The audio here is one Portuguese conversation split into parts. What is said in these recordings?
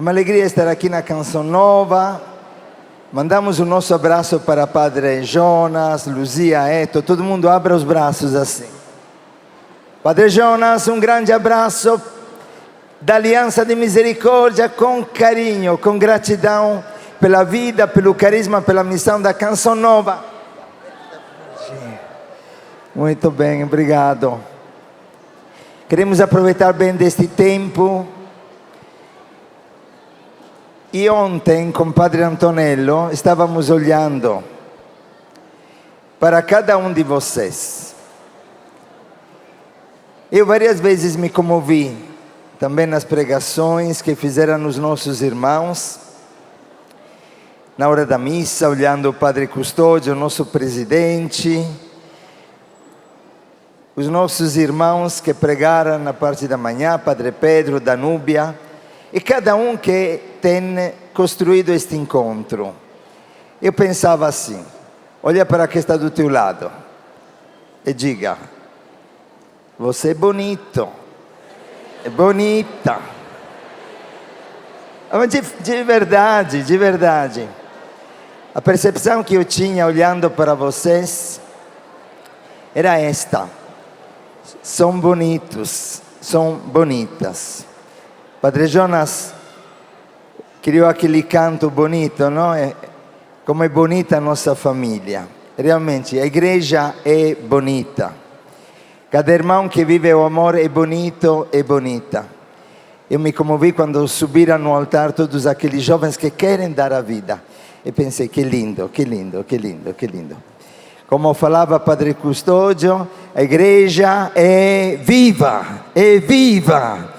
uma alegria estar aqui na Canção Nova. Mandamos o nosso abraço para Padre Jonas, Luzia, Eto, todo mundo abra os braços assim. Padre Jonas, um grande abraço da Aliança de Misericórdia, com carinho, com gratidão pela vida, pelo carisma, pela missão da Canção Nova. Muito bem, obrigado. Queremos aproveitar bem deste tempo. E ontem, com Padre Antonello, estávamos olhando para cada um de vocês. Eu várias vezes me comovi, também nas pregações que fizeram os nossos irmãos, na hora da missa, olhando o Padre Custódio, o nosso presidente, os nossos irmãos que pregaram na parte da manhã, Padre Pedro, Danúbia, e cada um que tem construído este encontro. Eu pensava assim, olha para quem está do teu lado e diga: você é bonito, é bonita. De verdade, de verdade. A percepção que eu tinha olhando para vocês era esta: são bonitos, são bonitas. Padre Jonas criou aquele canto bonito, não? Como é bonita a nossa família. Realmente, a igreja é bonita. Cada irmão que vive o amor é bonito e bonita. Eu me comovi quando subiram no altar todos aqueles jovens que querem dar a vida. E pensei, que lindo, que lindo, que lindo, que lindo. Como falava Padre Custódio, a igreja é viva, é viva.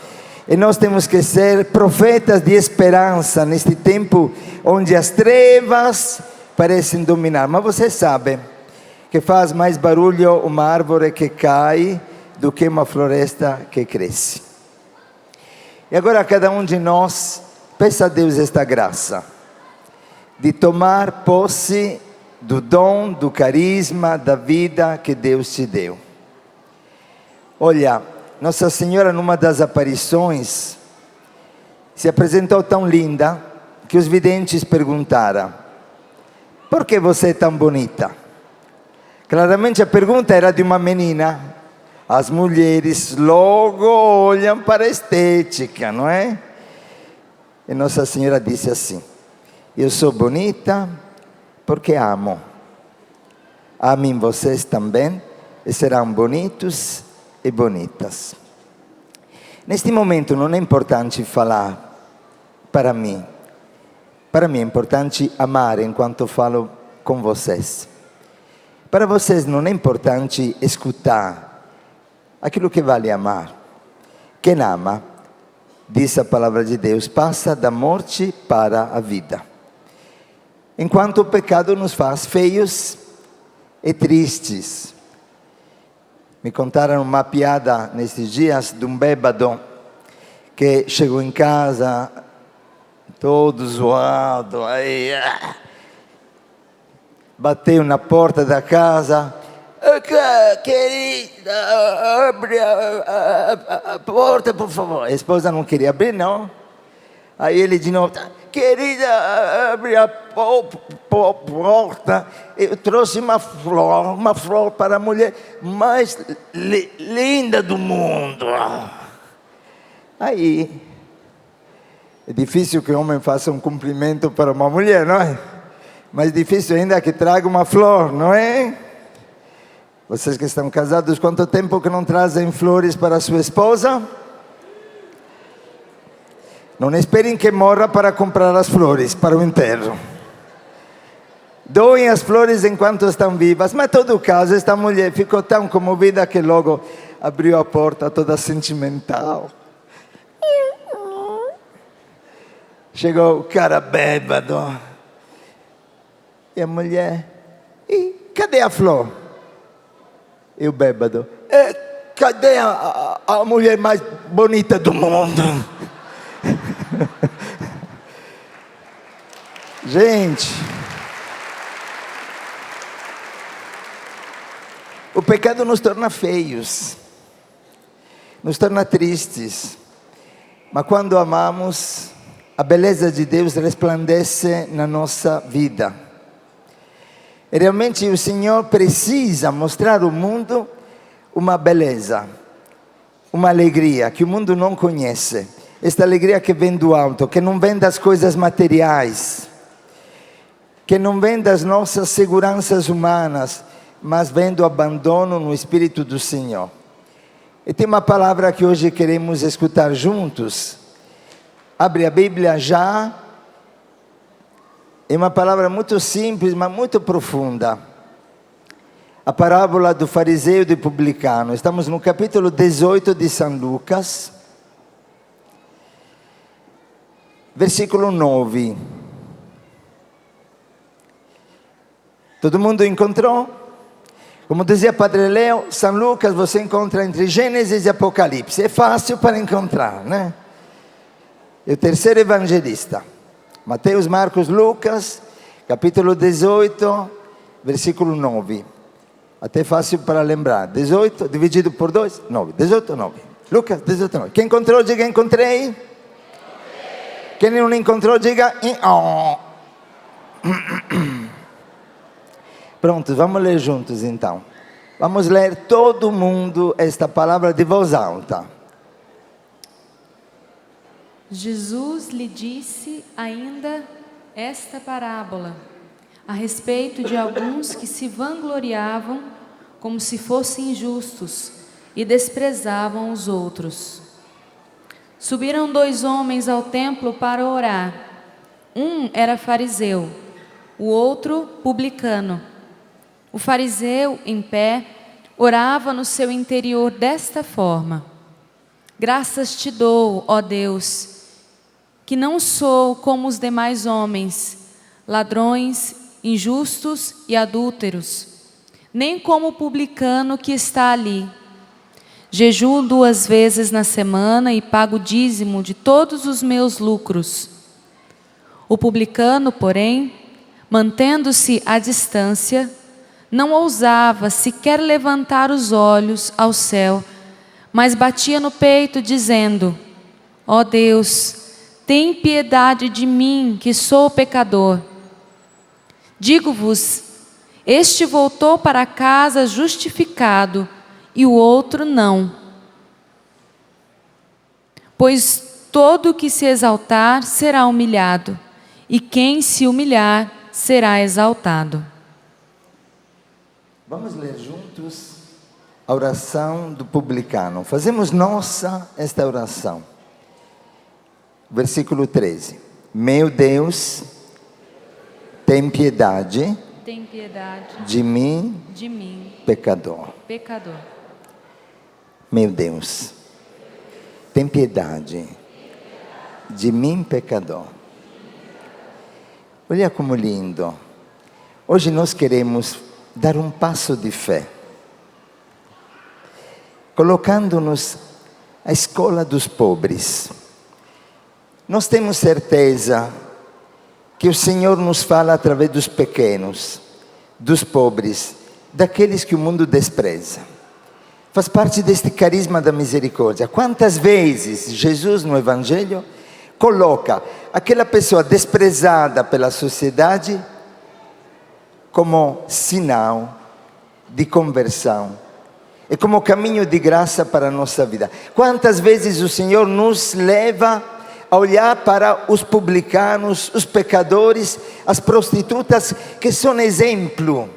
E nós temos que ser profetas de esperança neste tempo onde as trevas parecem dominar. Mas você sabe que faz mais barulho uma árvore que cai do que uma floresta que cresce. E agora cada um de nós peça a Deus esta graça de tomar posse do dom, do carisma, da vida que Deus te deu. Olha, Nossa Senhora, numa das aparições, se apresentou tão linda que os videntes perguntaram: por que você é tão bonita? Claramente a pergunta era de uma menina. As mulheres logo olham para a estética, não é? E Nossa Senhora disse assim: eu sou bonita porque amo. Amem vocês também e serão bonitos e bonitas. Neste momento não é importante falar para mim. Para mim é importante amar enquanto falo com vocês. Para vocês não é importante escutar aquilo que vale amar. Quem ama, diz a palavra de Deus, passa da morte para a vida. Enquanto o pecado nos faz feios e tristes. Me contaram uma piada nesses dias de um bêbado que chegou em casa todo zoado, aí bateu na porta da casa. Querida, abre a porta, por favor. A esposa não queria abrir, não. Aí ele de novo: querida, abre a porta. Eu trouxe uma flor para a mulher mais linda do mundo. Aí, é difícil que um homem faça um cumprimento para uma mulher, não é? Mais difícil ainda que traga uma flor, não é? Vocês que estão casados, quanto tempo que não trazem flores para a sua esposa? Não esperem que morra para comprar as flores para o enterro. Doem as flores enquanto estão vivas. Mas, em todo caso, esta mulher ficou tão comovida que logo abriu a porta toda sentimental. Chegou o cara bêbado. E a mulher: e cadê a flor? E o bêbado: cadê a mulher mais bonita do mundo? Gente, o pecado nos torna feios, nos torna tristes, mas quando amamos, a beleza de Deus resplandece na nossa vida. E realmente o Senhor precisa mostrar ao mundo uma beleza, uma alegria que o mundo não conhece. Esta alegria que vem do alto, que não vem das coisas materiais, que não vem das nossas seguranças humanas, mas vem do abandono no Espírito do Senhor. E tem uma palavra que hoje queremos escutar juntos. Abre a Bíblia já. É uma palavra muito simples, mas muito profunda. A parábola do fariseu e do publicano. Estamos no capítulo 18 de São Lucas. Versículo 9. Todo mundo encontrou? Como dizia Padre Leo, São Lucas você encontra entre Gênesis e Apocalipse. É fácil para encontrar, né? É o terceiro evangelista. Mateus, Marcos, Lucas, capítulo 18, versículo 9. Até fácil para lembrar. 18 dividido por 2, 9. 18, 9. Lucas, 18, 9. Quem encontrou, diga encontrei. Quem não encontrou, diga oh. Pronto, vamos ler juntos então. Vamos ler todo mundo esta palavra de voz alta. Jesus lhe disse ainda esta parábola, a respeito de alguns que se vangloriavam como se fossem justos e desprezavam os outros. Subiram 2 homens ao templo para orar. Um era fariseu, o outro publicano. O fariseu, em pé, orava no seu interior desta forma: graças te dou, ó Deus, que não sou como os demais homens, ladrões, injustos e adúlteros, nem como o publicano que está ali. Jejuo 2 vezes na semana e pago o dízimo de todos os meus lucros. O publicano, porém, mantendo-se à distância, não ousava sequer levantar os olhos ao céu, mas batia no peito, dizendo: ó Deus, tem piedade de mim, que sou pecador. Digo-vos, este voltou para casa justificado, e o outro não. Pois todo o que se exaltar será humilhado, e quem se humilhar será exaltado. Vamos ler juntos a oração do publicano. Fazemos nossa esta oração. Versículo 13. Meu Deus, tem piedade, de mim, pecador. Meu Deus, tem piedade de mim, pecador. Olha como lindo. Hoje nós queremos dar um passo de fé, colocando-nos à escola dos pobres. Nós temos certeza que o Senhor nos fala através dos pequenos, dos pobres, daqueles que o mundo despreza. Faz parte deste carisma da misericórdia. Quantas vezes Jesus no Evangelho coloca aquela pessoa desprezada pela sociedade como sinal de conversão e como caminho de graça para a nossa vida. Quantas vezes o Senhor nos leva a olhar para os publicanos, os pecadores, as prostitutas, que são exemplo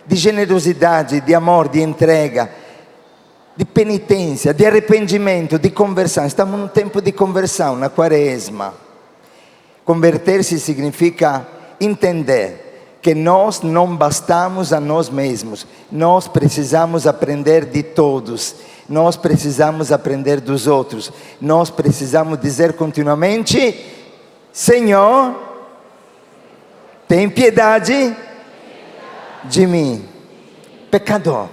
de generosidade, de amor, de entrega, de penitência, de arrependimento, de conversão. Estamos num tempo de conversão, na Quaresma. Converter-se significa entender que nós não bastamos a nós mesmos. Nós precisamos aprender de todos. Nós precisamos aprender dos outros. Nós precisamos dizer continuamente: Senhor, tem piedade de mim, pecador.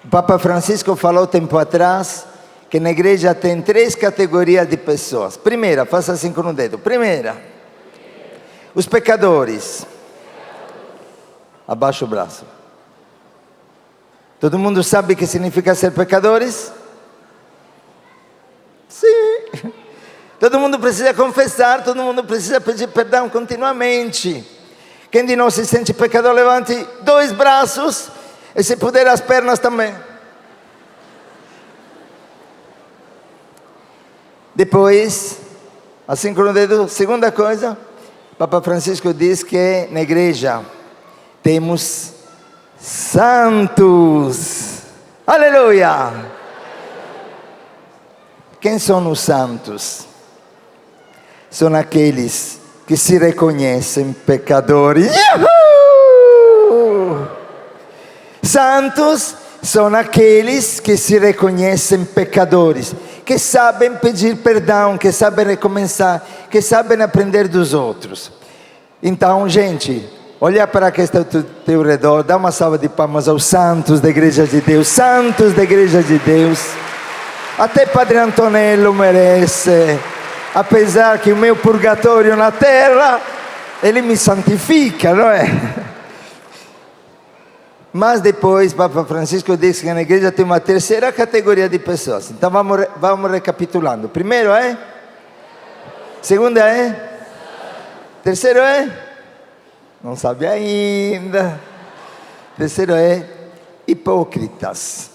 O Papa Francisco falou tempo atrás que na igreja tem 3 categorias de pessoas. Primeira, faça assim com o dedo. Primeira, os pecadores. Abaixa o braço. Todo mundo sabe o que significa ser pecadores? Sim. Todo mundo precisa confessar, todo mundo precisa pedir perdão continuamente. Quem de nós se sente pecador, levante 2 braços e, se puder, as pernas também. Depois, assim com o dedo, segunda coisa, Papa Francisco diz que na igreja temos santos. Aleluia! Quem são os santos? São aqueles que se reconhecem pecadores. Uhul! Santos são aqueles que se reconhecem pecadores, que sabem pedir perdão, que sabem recomeçar, que sabem aprender dos outros. Então, gente, olha para quem está ao teu redor, dá uma salva de palmas aos santos da Igreja de Deus, santos da Igreja de Deus. Até Padre Antonello merece, apesar que o meu purgatório na terra, ele me santifica, não é? Mas depois, Papa Francisco disse que na igreja tem uma terceira categoria de pessoas. Então vamos recapitulando. Primeiro é? Segunda é? Terceiro é? Não sabe ainda. Terceiro é hipócritas.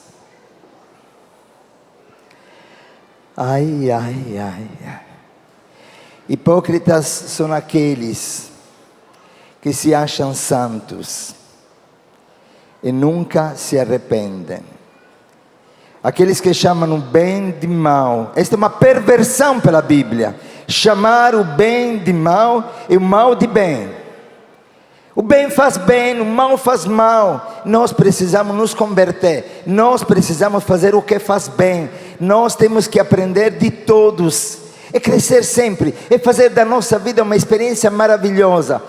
Ai, ai, ai, ai. Hipócritas são aqueles que se acham santos e nunca se arrependem. Aqueles que chamam o bem de mal. Esta é uma perversão pela Bíblia. Chamar o bem de mal e o mal de bem. O bem faz bem, o mal faz mal. Nós precisamos nos converter. Nós precisamos fazer o que faz bem. Nós temos que aprender de todos. E crescer sempre. E fazer da nossa vida uma experiência maravilhosa.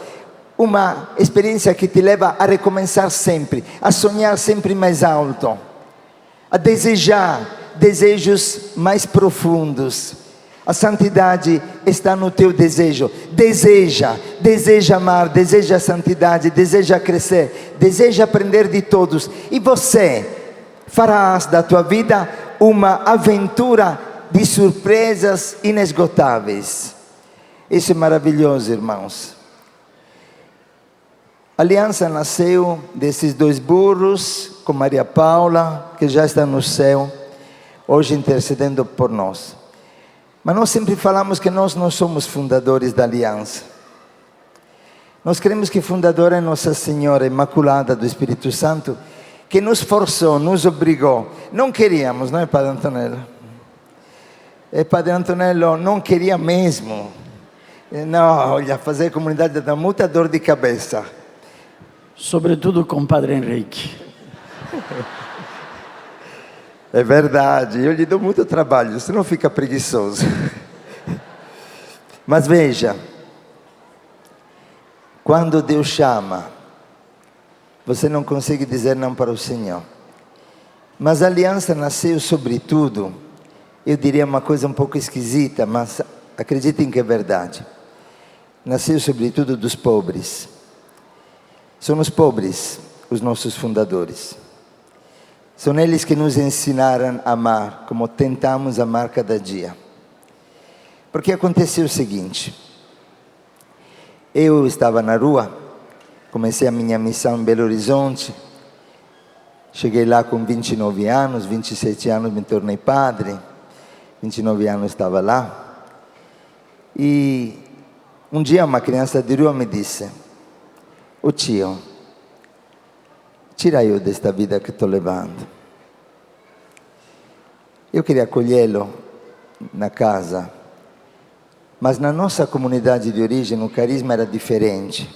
Uma experiência que te leva a recomeçar sempre, a sonhar sempre mais alto, a desejar desejos mais profundos. A santidade está no teu desejo. Deseja amar, deseja a santidade, deseja crescer, deseja aprender de todos. E você farás da tua vida uma aventura de surpresas inesgotáveis. Isso é maravilhoso, irmãos. A aliança nasceu desses 2 burros com Maria Paula, que já está no céu, hoje intercedendo por nós. Mas nós sempre falamos que nós não somos fundadores da aliança. Nós cremos que fundadora é Nossa Senhora Imaculada do Espírito Santo, que nos forçou, nos obrigou. Não queríamos, não é, Padre Antonello? Padre Antonello não queria mesmo. Não, olha, fazer comunidade dá muita dor de cabeça. Sobretudo com o Padre Henrique. É verdade, eu lhe dou muito trabalho, você não fica preguiçoso. Mas veja, quando Deus chama, você não consegue dizer não para o Senhor. Mas a aliança nasceu sobretudo, eu diria uma coisa um pouco esquisita, mas acreditem que é verdade. Nasceu sobretudo dos pobres. São os pobres os nossos fundadores. São eles que nos ensinaram a amar, como tentamos amar cada dia. Porque aconteceu o seguinte: eu estava na rua, comecei a minha missão em Belo Horizonte, cheguei lá com 29 anos, 27 anos me tornei padre, 29 anos estava lá, e um dia uma criança de rua me disse: "Ô tio, tira eu desta vida que estou levando." Eu queria acolhê-lo na casa, mas na nossa comunidade de origem o carisma era diferente.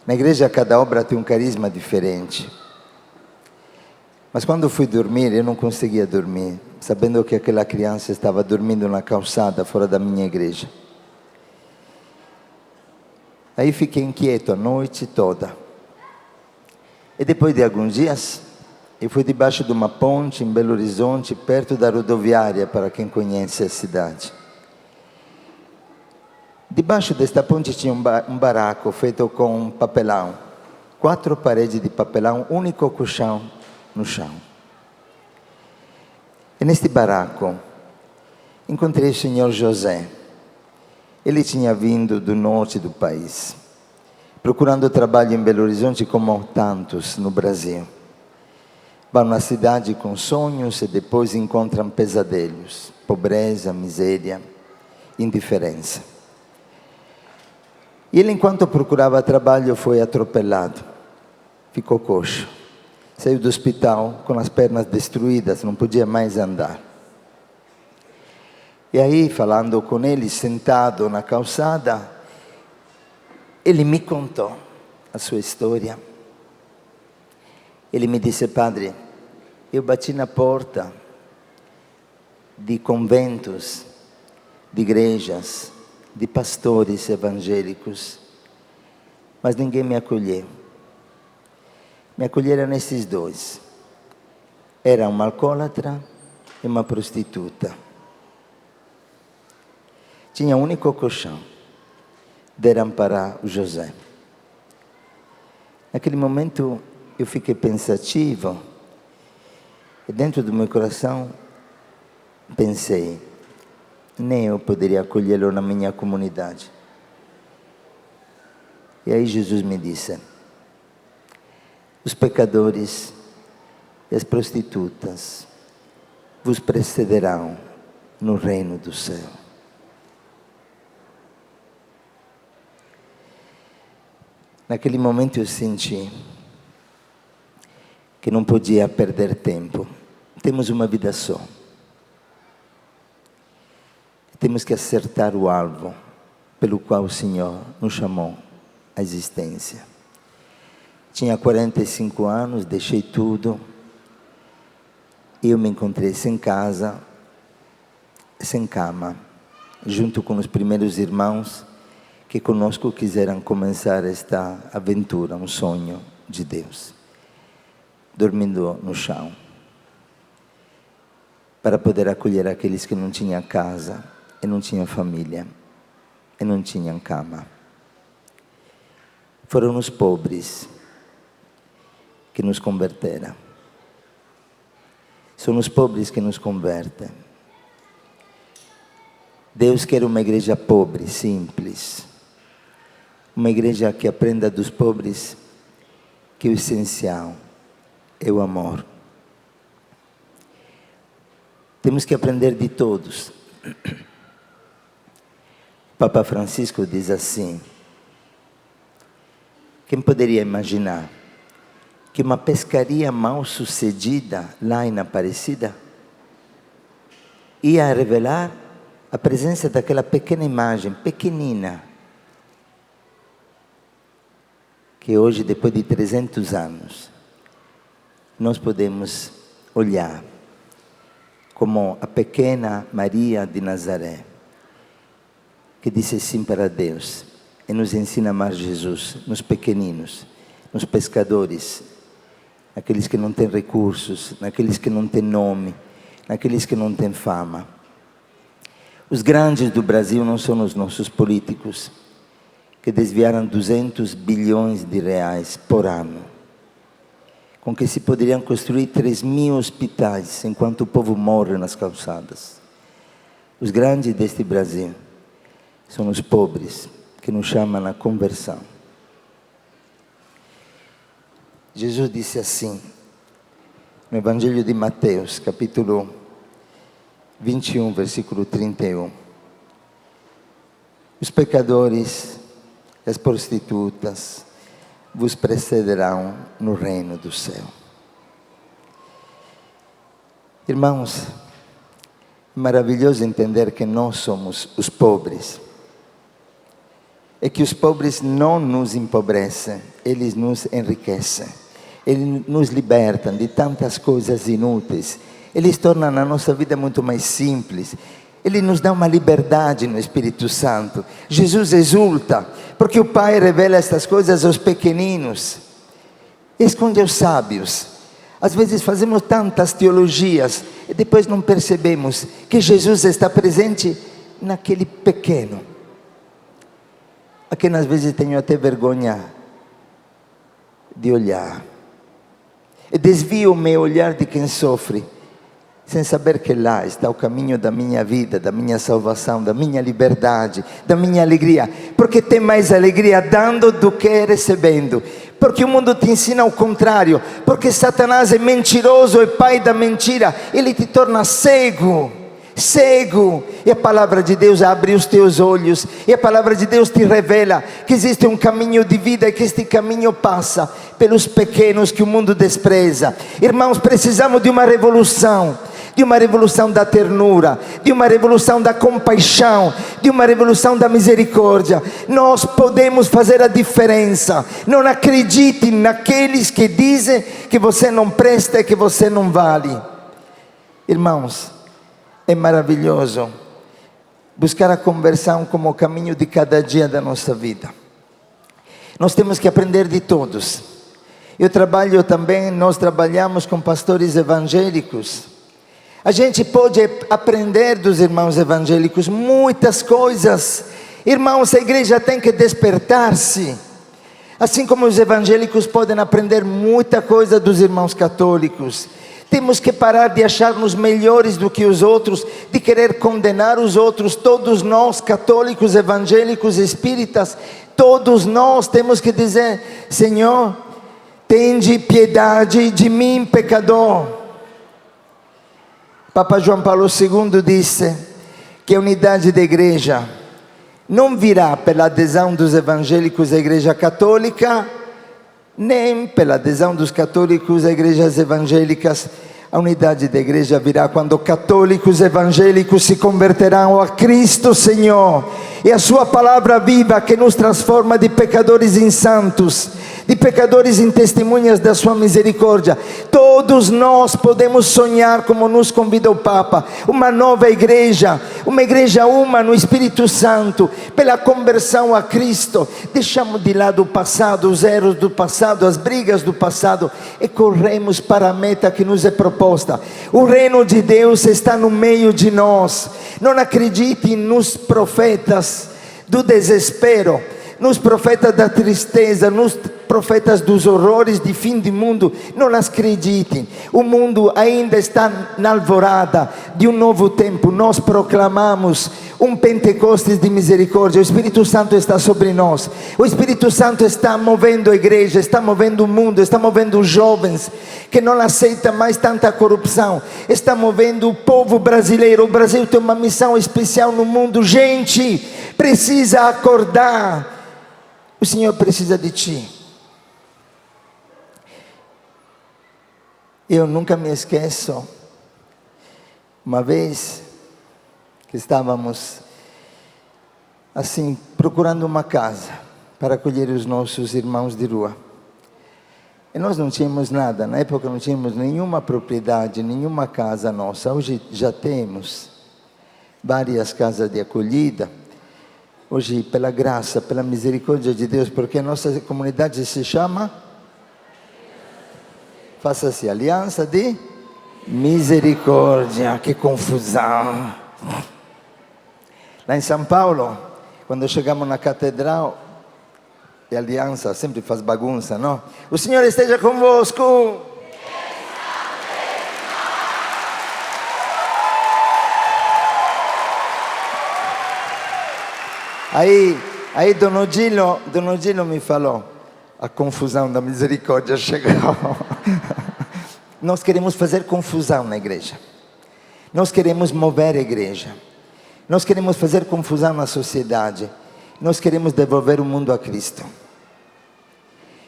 Na igreja cada obra tem um carisma diferente. Mas quando fui dormir, eu não conseguia dormir, sabendo que aquela criança estava dormindo na calçada fora da minha igreja. Aí fiquei inquieto a noite toda. E depois de alguns dias, eu fui debaixo de uma ponte em Belo Horizonte, perto da rodoviária, para quem conhece a cidade. Debaixo desta ponte tinha um barraco feito com papelão. 4 paredes de papelão, único colchão no chão. E neste barraco, encontrei o senhor José. Ele tinha vindo do norte do país, procurando trabalho em Belo Horizonte como tantos no Brasil. Vão na cidade com sonhos e depois encontram pesadelos, pobreza, miséria, indiferença. E ele, enquanto procurava trabalho, foi atropelado. Ficou coxo. Saiu do hospital com as pernas destruídas, não podia mais andar. E aí, falando com ele, sentado na calçada, ele me contou a sua história. Ele me disse: padre, eu bati na porta de conventos, de igrejas, de pastores evangélicos, mas ninguém me acolheu. Me acolheram esses dois. Era uma alcoólatra e uma prostituta. Tinha um único colchão. Deram para o José. Naquele momento eu fiquei pensativo e dentro do meu coração pensei: nem eu poderia acolhê-lo na minha comunidade. E aí Jesus me disse: os pecadores e as prostitutas vos precederão no reino do céu. Naquele momento eu senti que não podia perder tempo. Temos uma vida só. Temos que acertar o alvo pelo qual o Senhor nos chamou à existência. Tinha 45 anos, deixei tudo. Eu me encontrei sem casa, sem cama, junto com os primeiros irmãos que conosco quiseram começar esta aventura, um sonho de Deus. Dormindo no chão, para poder acolher aqueles que não tinham casa, e não tinham família, e não tinham cama. Foram os pobres que nos converteram. São os pobres que nos convertem. Deus quer uma igreja pobre, simples. Uma igreja que aprenda dos pobres que o essencial é o amor. Temos que aprender de todos. Papa Francisco diz assim: quem poderia imaginar que uma pescaria mal sucedida lá em Aparecida ia revelar a presença daquela pequena imagem, pequenina, que hoje, depois de 300 anos, nós podemos olhar como a pequena Maria de Nazaré, que disse sim para Deus e nos ensina a amar Jesus, nos pequeninos, nos pescadores, naqueles que não têm recursos, naqueles que não têm nome, naqueles que não têm fama. Os grandes do Brasil não são os nossos políticos, que desviaram 200 bilhões de reais por ano, com que se poderiam construir 3.000 hospitais, enquanto o povo morre nas calçadas. Os grandes deste Brasil são os pobres, que nos chamam à conversão. Jesus disse assim, no Evangelho de Mateus, capítulo 21, versículo 31. Os pecadores e as prostitutas vos precederão no reino do céu. Irmãos, é maravilhoso entender que nós somos os pobres. É que os pobres não nos empobrecem, eles nos enriquecem. Eles nos libertam de tantas coisas inúteis. Eles tornam a nossa vida muito mais simples. Ele nos dá uma liberdade no Espírito Santo. Jesus exulta, porque o Pai revela estas coisas aos pequeninos, esconde aos sábios. Às vezes fazemos tantas teologias e depois não percebemos que Jesus está presente naquele pequeno, a quem às vezes tenho até vergonha de olhar. E desvio o meu olhar de quem sofre, sem saber que lá está o caminho da minha vida, da minha salvação, da minha liberdade, da minha alegria. Porque tem mais alegria dando do que recebendo. Porque o mundo te ensina o contrário. Porque Satanás é mentiroso, é pai da mentira. Ele te torna cego. Cego. E a palavra de Deus abre os teus olhos. E a palavra de Deus te revela que existe um caminho de vida e que este caminho passa pelos pequenos que o mundo despreza. Irmãos, precisamos de uma revolução da ternura, de uma revolução da compaixão, de uma revolução da misericórdia. Nós podemos fazer a diferença. Não acredite naqueles que dizem que você não presta e que você não vale. Irmãos, é maravilhoso buscar a conversão como o caminho de cada dia da nossa vida. Nós temos que aprender de todos. Nós trabalhamos com pastores evangélicos. A gente pode aprender dos irmãos evangélicos muitas coisas. Irmãos, a igreja tem que despertar-se. Assim como os evangélicos podem aprender muita coisa dos irmãos católicos. Temos que parar de achar-nos melhores do que os outros, de querer condenar os outros. Todos nós, católicos, evangélicos, espíritas, todos nós temos que dizer: Senhor, tende piedade de mim, pecador. Papa João Paulo II disse que a unidade da igreja não virá pela adesão dos evangélicos à igreja católica, nem pela adesão dos católicos a igrejas evangélicas. A unidade da igreja virá quando católicos evangélicos se converterão a Cristo Senhor, e a sua palavra viva que nos transforma de pecadores em santos, de pecadores em testemunhas da sua misericórdia. Todos nós podemos sonhar, como nos convida o Papa, uma nova igreja, uma igreja uma no Espírito Santo, pela conversão a Cristo. Deixamos de lado o passado, os erros do passado, as brigas do passado, e corremos para a meta que nos é proposta. O reino de Deus está no meio de nós. Não acredite nos profetas do desespero, nos profetas da tristeza, nos profetas dos horrores de fim de mundo. Não acreditem. O mundo ainda está na alvorada de um novo tempo. Nós proclamamos um Pentecostes de misericórdia. O Espírito Santo está sobre nós. O Espírito Santo está movendo a igreja, está movendo o mundo, está movendo os jovens que não aceitam mais tanta corrupção, está movendo o povo brasileiro. O Brasil tem uma missão especial no mundo. Gente, precisa acordar. O Senhor precisa de ti. Eu nunca me esqueço, uma vez que estávamos assim procurando uma casa para acolher os nossos irmãos de rua. E nós não tínhamos nada, na época não tínhamos nenhuma propriedade, nenhuma casa nossa. Hoje já temos várias casas de acolhida. Hoje, pela graça, pela misericórdia de Deus, porque a nossa comunidade se chama, faça-se Aliança de Misericórdia. Que confusão! Lá em São Paulo, quando chegamos na catedral, e a Aliança sempre faz bagunça, não? O Senhor esteja convosco. Aí Dono Gilo me falou: a confusão da misericórdia chegou. Nós queremos fazer confusão na igreja. Nós queremos mover a igreja. Nós queremos fazer confusão na sociedade. Nós queremos devolver o mundo a Cristo.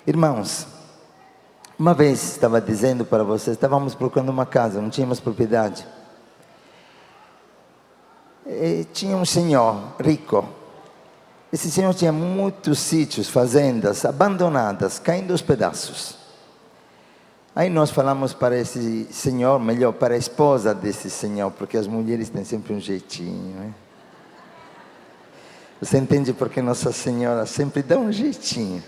Irmãos, uma vez estava dizendo para vocês, estávamos procurando uma casa, não tínhamos propriedade. E tinha um senhor rico. Esse senhor tinha muitos sítios, fazendas abandonadas, caindo aos pedaços. Aí nós falamos para esse senhor, melhor, para a esposa desse senhor, porque as mulheres têm sempre um jeitinho, né? Você entende porque Nossa Senhora sempre dá um jeitinho.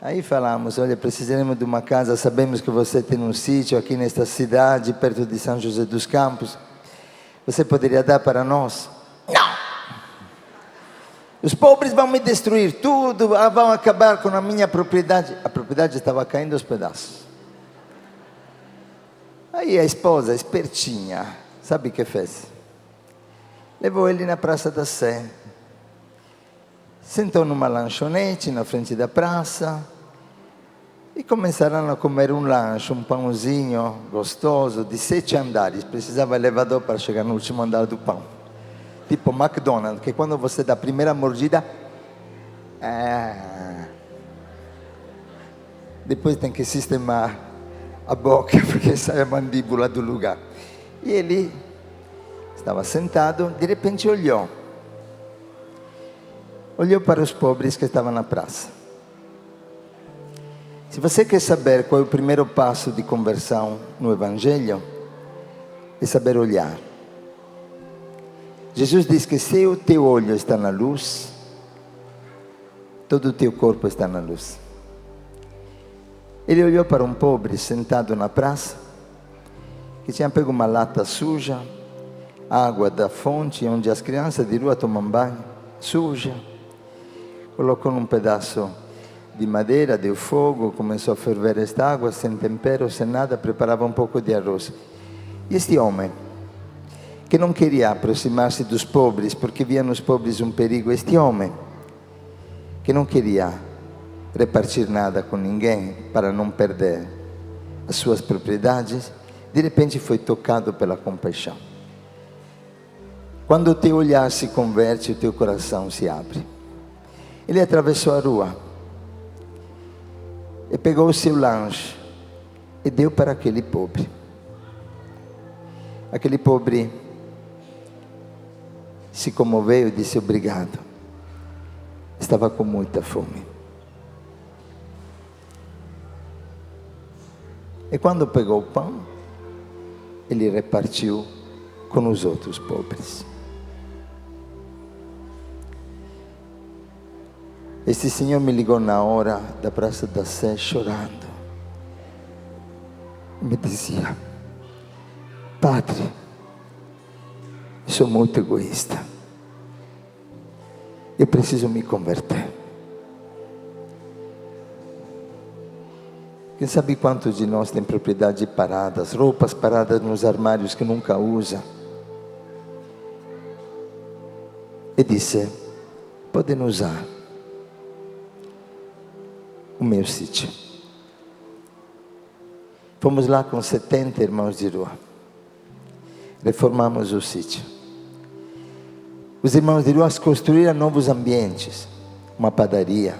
Aí falamos: olha, precisaremos de uma casa, sabemos que você tem um sítio aqui nesta cidade, perto de São José dos Campos. Você poderia dar para nós? Não! Os pobres vão me destruir tudo, vão acabar com a minha propriedade. A propriedade estava caindo aos pedaços. Aí a esposa, espertinha, sabe o que fez? Levou ele na Praça da Sé. Sentou numa lanchonete na frente da praça e começaram a comer um lanche, um pãozinho gostoso de 7 andares. Precisava elevador para chegar no último andar do pão. Tipo McDonald's, que quando você dá a primeira mordida, depois tem que sistemar a boca, porque sai a mandíbula do lugar. E ele estava sentado, de repente olhou para os pobres que estavam na praça. Se você quer saber qual é o primeiro passo de conversão no Evangelho, é saber olhar. Jesus diz que se o teu olho está na luz, todo o teu corpo está na luz. Ele olhou para um pobre sentado na praça, que tinha pego uma lata suja, água da fonte onde as crianças de rua tomam banho, suja. Colocou num pedaço de madeira, deu fogo, começou a ferver esta água, sem tempero, sem nada, preparava um pouco de arroz. E este homem, que não queria aproximar-se dos pobres, porque via nos pobres um perigo, este homem, que não queria repartir nada com ninguém, para não perder as suas propriedades, de repente foi tocado pela compaixão. Quando o teu olhar se converte, o teu coração se abre. Ele atravessou a rua e pegou o seu lanche e deu para aquele pobre. Aquele pobre se comoveu e disse obrigado. Estava com muita fome. E quando pegou o pão, ele repartiu com os outros pobres. Este senhor me ligou na hora da Praça da Sé chorando. Me dizia: Padre, eu sou muito egoísta. Eu preciso me converter. Quem sabe quantos de nós tem propriedade paradas, roupas paradas nos armários que nunca usa. E disse: podem usar o meu sítio. Fomos lá com 70 irmãos de rua. Reformamos o sítio. Os irmãos de rua construíram novos ambientes. Uma padaria,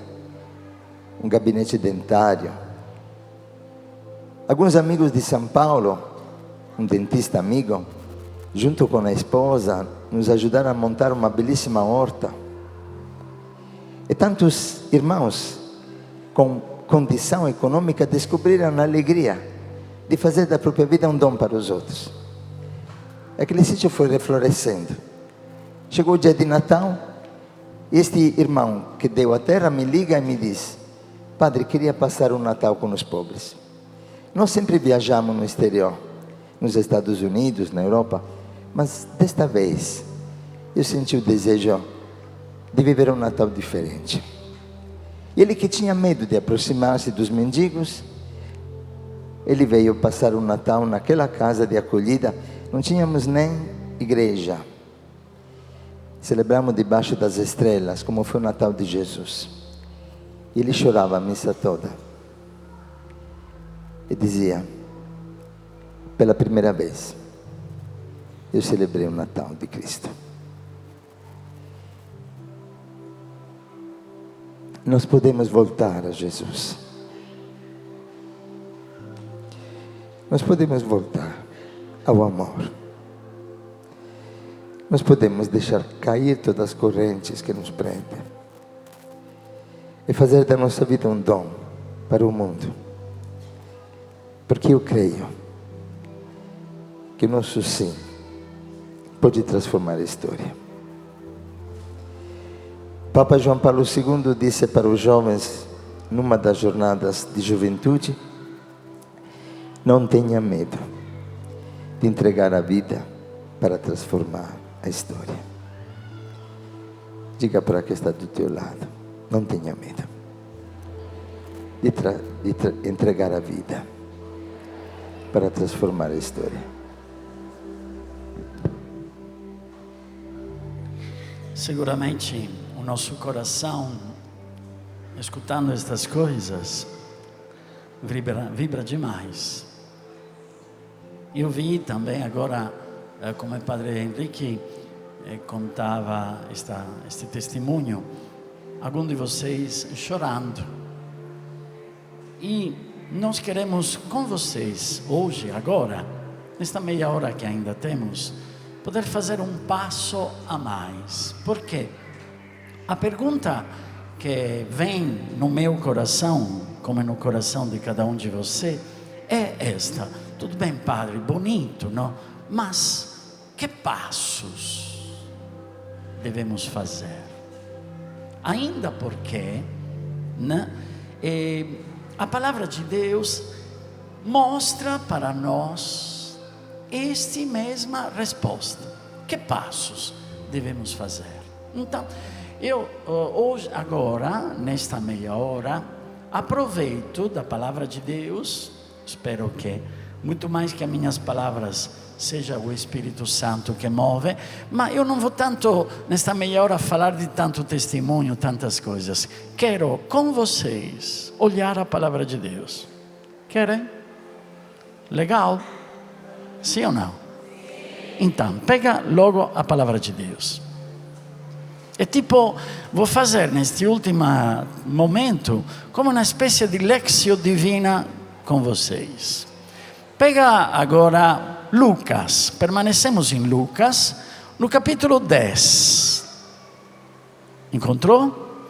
um gabinete dentário. Alguns amigos de São Paulo, um dentista amigo, junto com a esposa, nos ajudaram a montar uma belíssima horta. E tantos irmãos com condição econômica descobriram a alegria de fazer da própria vida um dom para os outros. Aquele sítio foi reflorescendo. Chegou o dia de Natal, e este irmão que deu a terra me liga e me diz: Padre, queria passar o Natal com os pobres. Nós sempre viajamos no exterior, nos Estados Unidos, na Europa, mas desta vez eu senti o desejo de viver um Natal diferente. E ele, que tinha medo de aproximar-se dos mendigos, ele veio passar o Natal naquela casa de acolhida. Não tínhamos nem igreja. Celebramos debaixo das estrelas, como foi o Natal de Jesus. E ele chorava a missa toda. E dizia: pela primeira vez, eu celebrei o Natal de Cristo. Nós podemos voltar a Jesus. Nós podemos voltar ao amor. Nós podemos deixar cair todas as correntes que nos prendem e fazer da nossa vida um dom para o mundo. Porque eu creio que o nosso sim pode transformar a história. Papa João Paulo II disse para os jovens, numa das jornadas de juventude: não tenha medo de entregar a vida para transformar a história. Diga para quem está do teu lado: não tenha medo de entregar a vida para transformar a história. Seguramente o nosso coração, escutando estas coisas, vibra demais. Eu vi também agora, como o Padre Henrique contava este testemunho, algum de vocês chorando. E nós queremos com vocês, hoje, agora, nesta meia hora que ainda temos, poder fazer um passo a mais. Por quê? A pergunta que vem no meu coração, como no coração de cada um de vocês, é esta. Tudo bem, Padre, bonito, não? Mas que passos devemos fazer? Ainda porque, né, a palavra de Deus mostra para nós esta mesma resposta. Que passos devemos fazer? Então, eu hoje, agora, nesta meia hora, aproveito da palavra de Deus. Espero que, muito mais que as minhas palavras, seja o Espírito Santo que move, mas eu não vou tanto, nesta meia hora, falar de tanto testemunho, tantas coisas. Quero, com vocês, olhar a palavra de Deus. Querem? Legal? Sim ou não? Então, pega logo a palavra de Deus. É tipo, vou fazer neste último momento, como uma espécie de lexio divina com vocês. Pega agora Lucas, permanecemos em Lucas, no capítulo 10. Encontrou?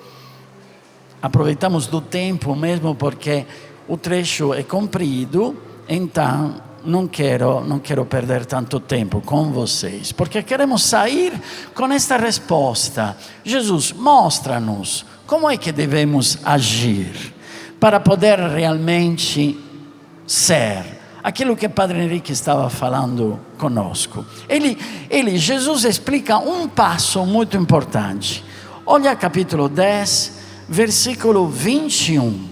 Aproveitamos do tempo mesmo porque o trecho é comprido, então não quero perder tanto tempo com vocês, porque queremos sair com esta resposta. Jesus, mostra-nos como é que devemos agir para poder realmente ser aquilo que o Padre Henrique estava falando conosco. Jesus explica um passo muito importante. Olha capítulo 10, versículo 21.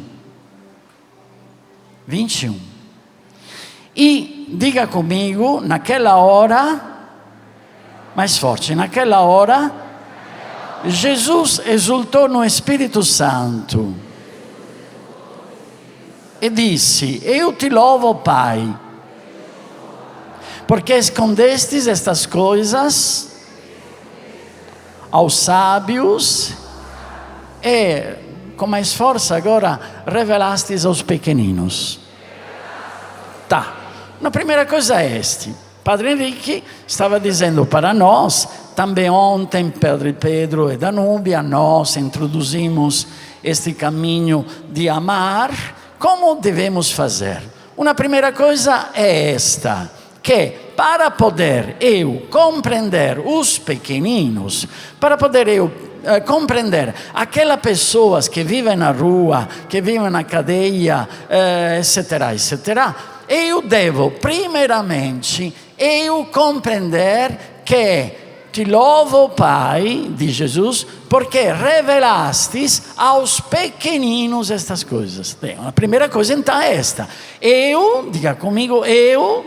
21. E diga comigo, naquela hora, mais forte, naquela hora, Jesus exultou no Espírito Santo e disse: eu te louvo, Pai, porque escondestes estas coisas aos sábios e, com mais força agora, revelastes aos pequeninos. Tá. A primeira coisa é Padre Henrique estava dizendo para nós, também ontem, Padre Pedro e Danúbia, nós introduzimos este caminho de amar. Como devemos fazer? Uma primeira coisa é esta, que para poder eu compreender os pequeninos, para poder eu compreender aquelas pessoas que vivem na rua, que vivem na cadeia, etc., etc., eu devo, primeiramente, compreender que te louvo, Pai, de Jesus, porque revelastes aos pequeninos estas coisas. Bem, a primeira coisa então é esta. Diga comigo, eu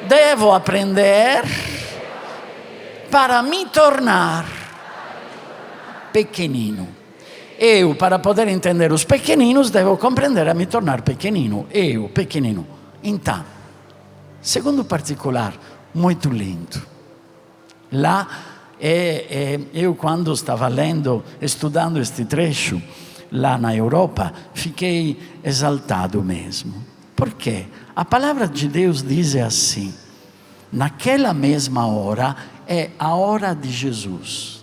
devo aprender para me tornar pequenino. Para poder entender os pequeninos, devo compreender a me tornar pequenino. Pequenino. Então, segundo particular, muito lindo. Lá, eu quando estava lendo, estudando este trecho, lá na Europa, fiquei exaltado mesmo. Por quê? A palavra de Deus diz assim, naquela mesma hora, é a hora de Jesus.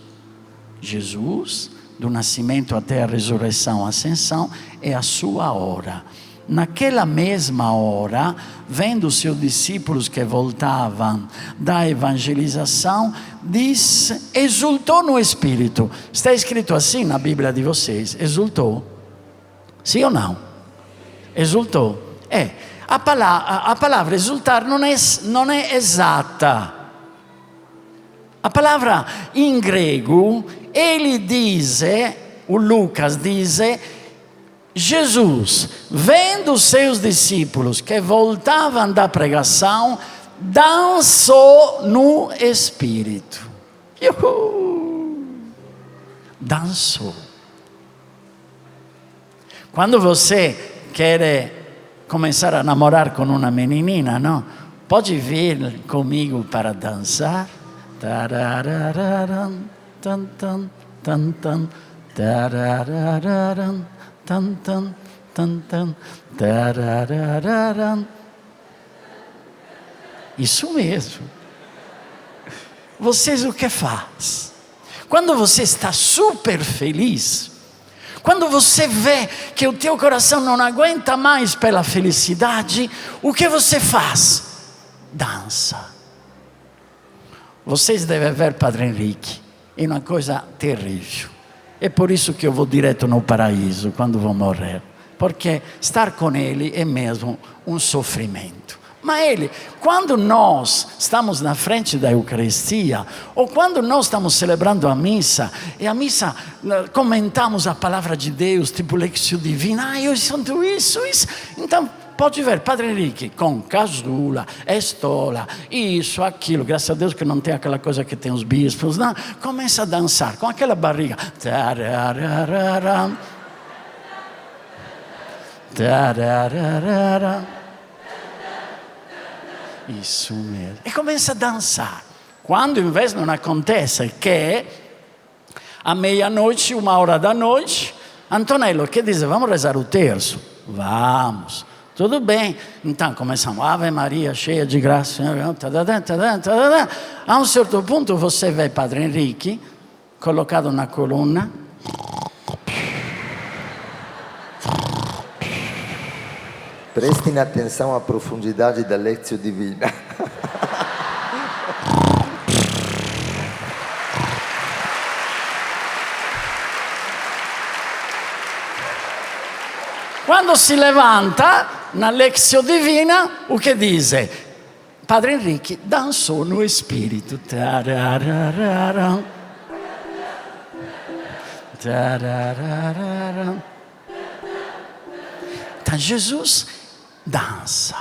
Jesus, do nascimento até a ressurreição, a ascensão, é a sua hora. Naquela mesma hora, vendo os seus discípulos que voltavam da evangelização, diz, exultou no Espírito. Está escrito assim na Bíblia de vocês, exultou. Sim ou não? Exultou. A palavra exultar não é exata. A palavra em grego, ele diz, o Lucas diz, Jesus, vendo os seus discípulos que voltavam da pregação, dançou no Espírito. Dançou. Quando você quer começar a namorar com uma menininha, não? Pode vir comigo para dançar? Tararararam, tan, tan, tan, tan, tararararam, tan, tan, tan, tan, tararararam. Isso mesmo. Vocês o que faz? Quando você está super feliz, quando você vê que o teu coração não aguenta mais pela felicidade, o que você faz? Dança. Vocês devem ver Padre Henrique, é uma coisa terrível. É por isso que eu vou direto no paraíso quando vou morrer, porque estar com ele é mesmo um sofrimento. Mas ele, quando nós estamos na frente da Eucaristia, ou quando nós estamos celebrando a missa, e a missa comentamos a palavra de Deus, tipo Lectio Divina, eu sinto isso. Então, pode ver, Padre Henrique, com casula, estola, isso, aquilo, graças a Deus que não tem aquela coisa que tem os bispos, não? Começa a dançar com aquela barriga. Tararararam. Tararararam. Isso mesmo. E começa a dançar. Quando invece não acontece que à meia-noite, 1 da noite, Antonello que diz, vamos rezar o terço? Vamos. Tudo bem. Então começamos, Ave Maria, cheia de graça. A um certo ponto você vê Padre Henrique colocado na coluna. Prestem atenção à profundidade da Lectio Divina. Quando si levanta na Lectio Divina, o che dice? Padre Henrique dançou no Espírito. Tararararam. Tararararam. Então Jesus dança.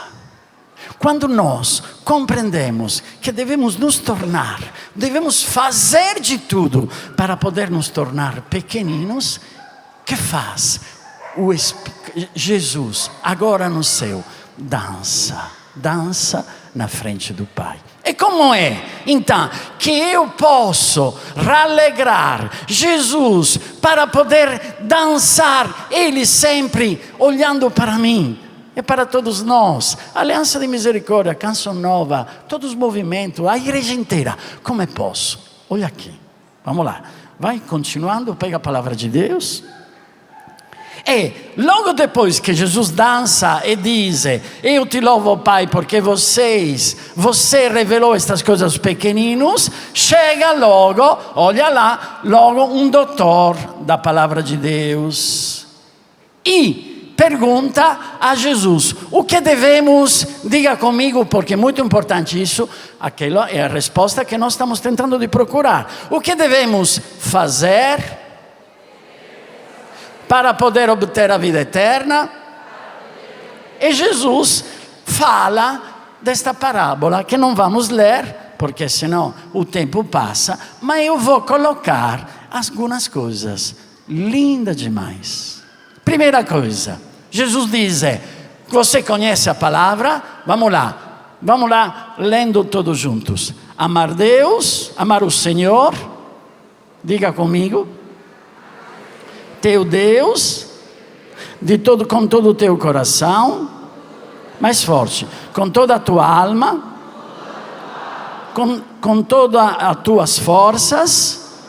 Quando nós compreendemos que devemos nos tornar, devemos fazer de tudo para poder nos tornar pequeninos, que faz? Jesus, agora no céu, dança na frente do Pai. E como é, então, que eu posso rallegrar Jesus para poder dançar, Ele sempre olhando para mim? E para todos nós, Aliança de Misericórdia, Canção Nova, todos os movimentos, a igreja inteira. Como posso? Olha aqui, vamos lá. Vai continuando, pega a palavra de Deus. E logo depois que Jesus dança e diz, eu te louvo Pai porque você revelou estas coisas aos pequeninos, chega logo, olha lá, logo um doutor da palavra de Deus. E pergunta a Jesus, o que devemos, diga comigo, porque é muito importante isso, aquela é a resposta que nós estamos tentando de procurar. O que devemos fazer para poder obter a vida eterna? E Jesus fala desta parábola, que não vamos ler, porque senão o tempo passa, mas eu vou colocar algumas coisas lindas demais. Primeira coisa, Jesus diz, você conhece a palavra? Vamos lá, lendo todos juntos. Amar Deus, amar o Senhor, diga comigo, teu Deus, com todo o teu coração, mais forte, com toda a tua alma, com todas as tuas forças,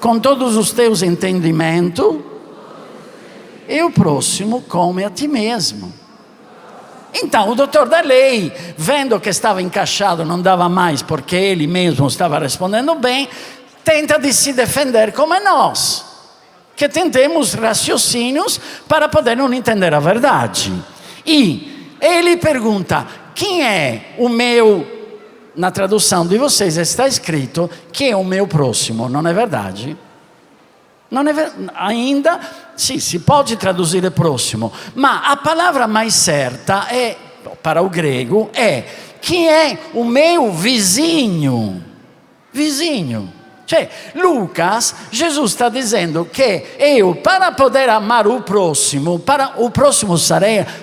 com todos os teus entendimentos, e o próximo come a ti mesmo. Então o doutor da lei, vendo que estava encaixado, não dava mais, porque ele mesmo estava respondendo bem, tenta de se defender como nós, que tentemos raciocínios para poder não entender a verdade. E ele pergunta, quem é o meu, na tradução de vocês está escrito, quem é o meu próximo, não é verdade? Non è ainda, sì, si pode traduzire próximo, ma a palavra mais certa é, para o grego, é quem é o meu vizinho. Vizinho. Cioè, Lucas, Jesus está dizendo que eu, para poder amar o próximo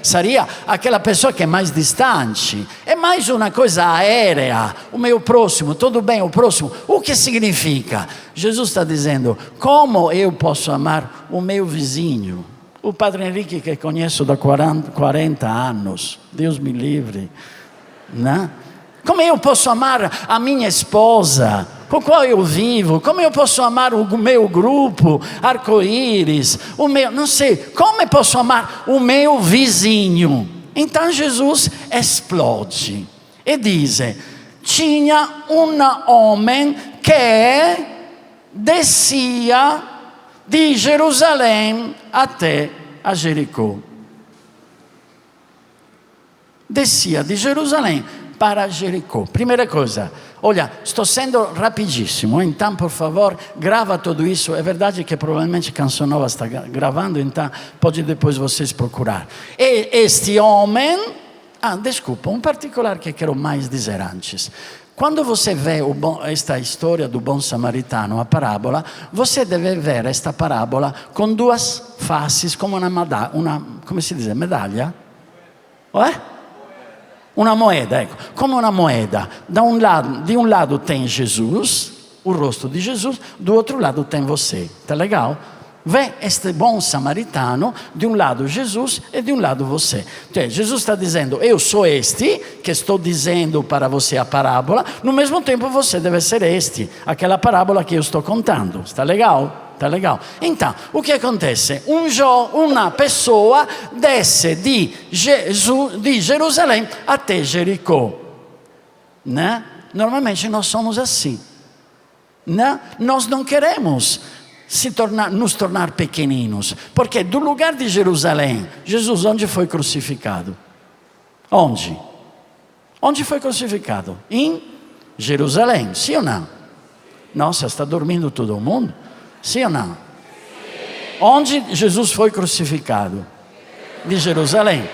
seria aquela pessoa que é mais distante, é mais uma coisa aérea, o meu próximo, tudo bem, o próximo. O que significa? Jesus está dizendo, como eu posso amar o meu vizinho? O Padre Henrique que conheço da 40 anos, Deus me livre, né? Como eu posso amar a minha esposa, com qual eu vivo? Como eu posso amar o meu grupo, arco-íris, não sei, como eu posso amar o meu vizinho? Então Jesus explode e diz, tinha um homem que descia de Jerusalém até a Jericó. Descia de Jerusalém para Jericó. Primeira coisa, olha, estou sendo rapidíssimo, então por favor, grava tudo isso. É verdade que provavelmente Canção Nova está gravando, então pode depois vocês procurar. E este homem, desculpa, um particular que quero mais dizer antes. Quando você vê esta história do bom samaritano, a parábola, você deve ver esta parábola com duas faces, como come si dice, medaglia? Una moeda, ecco, come una moeda. De um lado tem Jesus, o rosto de Jesus, do outro lado tem você. Tá legal? Vê este bom samaritano, de um lado Jesus e de um lado você. Então, Jesus está dizendo, eu sou este, que estou dizendo para você a parábola, no mesmo tempo você deve ser este, aquela parábola que eu estou contando. Está legal? Tá legal? Então, o que acontece? Uma pessoa desce de Jerusalém até Jericó. Né? Normalmente nós somos assim. Né? Nós não queremos nos tornar pequeninos. Porque do lugar de Jerusalém, Jesus onde foi crucificado? Onde? Onde foi crucificado? Em Jerusalém, sim ou não? Nossa, está dormindo todo mundo? Sim ou não? Sim. Onde Jesus foi crucificado? De Jerusalém.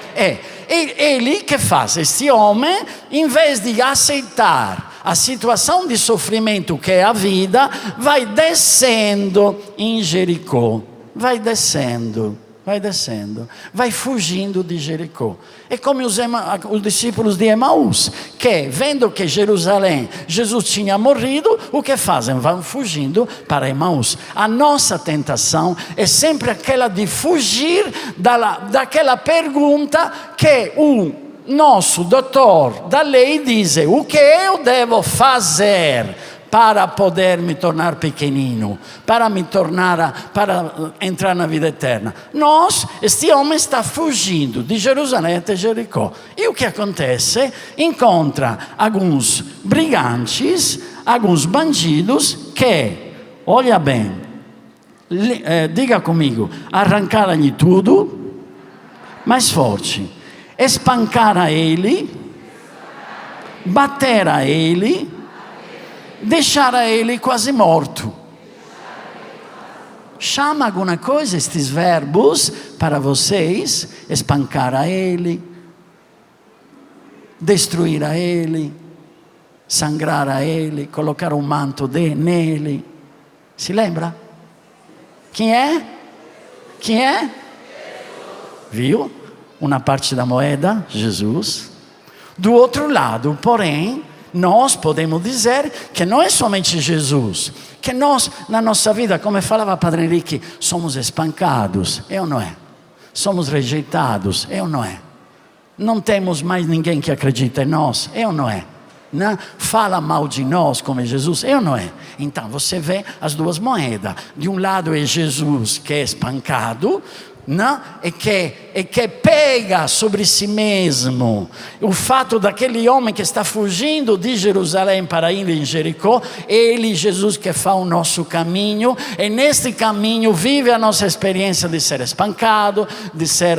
Ele que faz? Este homem, em vez de aceitar a situação de sofrimento que é a vida, vai descendo em Jericó. Vai descendo, vai fugindo de Jericó. É como os discípulos de Emaús, que vendo que Jerusalém, Jesus tinha morrido, o que fazem? Vão fugindo para Emaús. A nossa tentação é sempre aquela de fugir daquela pergunta que o nosso doutor da lei diz, o que eu devo fazer para poder me tornar pequenino, para entrar na vida eterna. Este homem está fugindo de Jerusalém até Jericó. E o que acontece? Encontra alguns brigantes, alguns bandidos que, olha bem, diga comigo, arrancaram-lhe tudo, mais forte, espancaram ele, bateram a ele, deixar ele quase morto. Chama alguma coisa estes verbos para vocês? Espancar a ele, destruir a ele, sangrar a ele, colocar um manto nele. Se lembra? Quem é? Quem é? Viu? Uma parte da moeda, Jesus. Do outro lado, porém, nós podemos dizer que não é somente Jesus, que nós, na nossa vida, como falava Padre Henrique, somos espancados, é ou não é? Somos rejeitados, é ou não é? Não temos mais ninguém que acredita em nós, é ou não é? Não? Fala mal de nós como Jesus, é ou não é? Então você vê as duas moedas. De um lado é Jesus que é espancado, não? E que pega sobre si mesmo o fato daquele homem que está fugindo de Jerusalém para ir em Jericó. Ele, Jesus, que faz o nosso caminho, e neste caminho vive a nossa experiência de ser espancado, de ser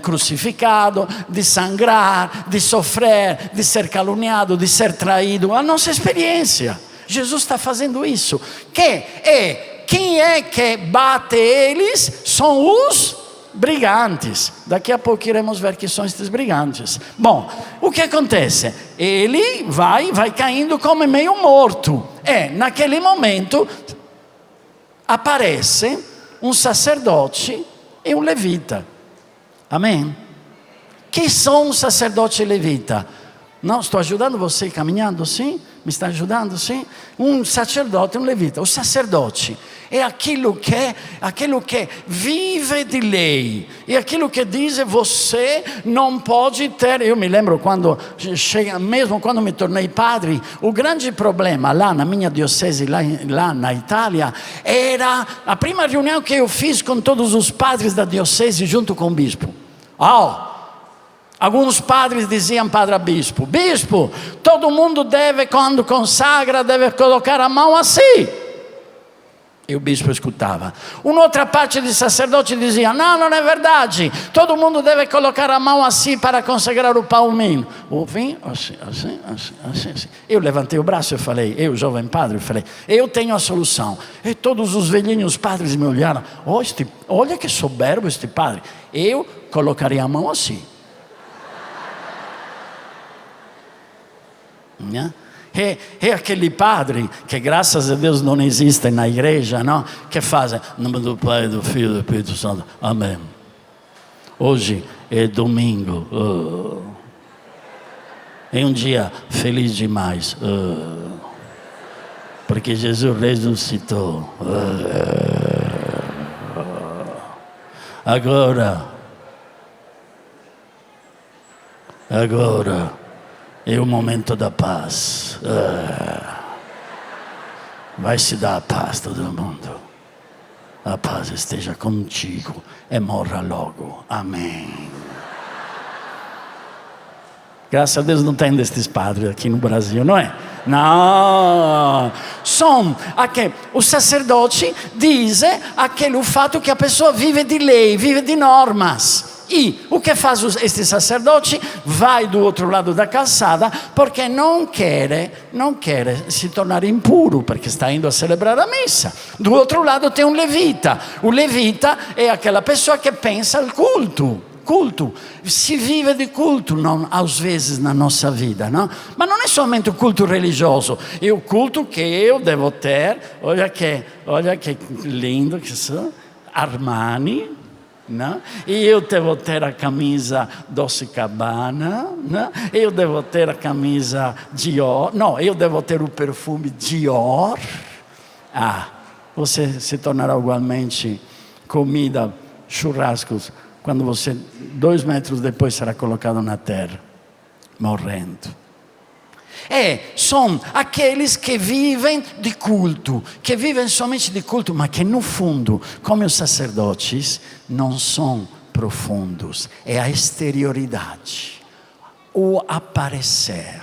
crucificado, de sangrar, de sofrer, de ser caluniado, de ser traído. A nossa experiência. Jesus está fazendo isso, que é quem é que bate eles? São os brigantes. Daqui a pouco iremos ver que são estes brigantes. Bom, o que acontece? Ele vai caindo como meio morto. E naquele momento aparece um sacerdote e um levita. Amém? Que são um sacerdote e levita? Não, estou ajudando você caminhando, sim? Me está ajudando, sim? Um sacerdote e um levita. O sacerdote é aquilo que vive de lei. E aquilo que diz, você não pode ter. Eu me lembro mesmo quando me tornei padre, o grande problema lá na minha diocese, lá na Itália, era a prima reunião que eu fiz com todos os padres da diocese junto com o bispo. Alguns padres diziam para bispo: bispo, todo mundo deve, quando consagra, deve colocar a mão assim. E o bispo escutava. Uma outra parte de sacerdote dizia: não é verdade, todo mundo deve colocar a mão assim para consagrar o palmino. Ouvi, assim. Eu levantei o braço e falei, eu jovem padre, eu tenho a solução. E todos os velhinhos padres me olharam: olha que soberbo este padre. Eu colocaria a mão assim. É aquele padre que graças a Deus não existe na igreja, não? Que faz em nome do Pai, do Filho e do Espírito Santo, amém. Hoje é domingo, é um dia feliz demais, porque Jesus ressuscitou. Agora é o momento da paz. Vai se dar a paz, todo mundo. A paz esteja contigo e morra logo. Amém. Graças a Deus não tem destes padres aqui no Brasil, não é? Não. O sacerdote diz o fato que a pessoa vive de lei, vive de normas. E o que faz este sacerdote? Vai do outro lado da calçada, porque não quer se tornar impuro, porque está indo a celebrar a missa. Do outro lado tem um levita. O levita é aquela pessoa que pensa o culto. Se vive de culto, às vezes na nossa vida, não? Mas não é somente o culto religioso, é o culto que eu devo ter. Olha que lindo que sou, Armani. Não? E eu devo ter a camisa Dolce Gabbana, não? Eu devo ter a camisa Dior, não, eu devo ter o perfume Dior. Você se tornará igualmente comida, churrascos, quando você 2 metros depois será colocado na terra, morrendo. São aqueles que vivem de culto, que vivem somente de culto, mas que no fundo, como os sacerdotes, não são profundos. É a exterioridade, o aparecer.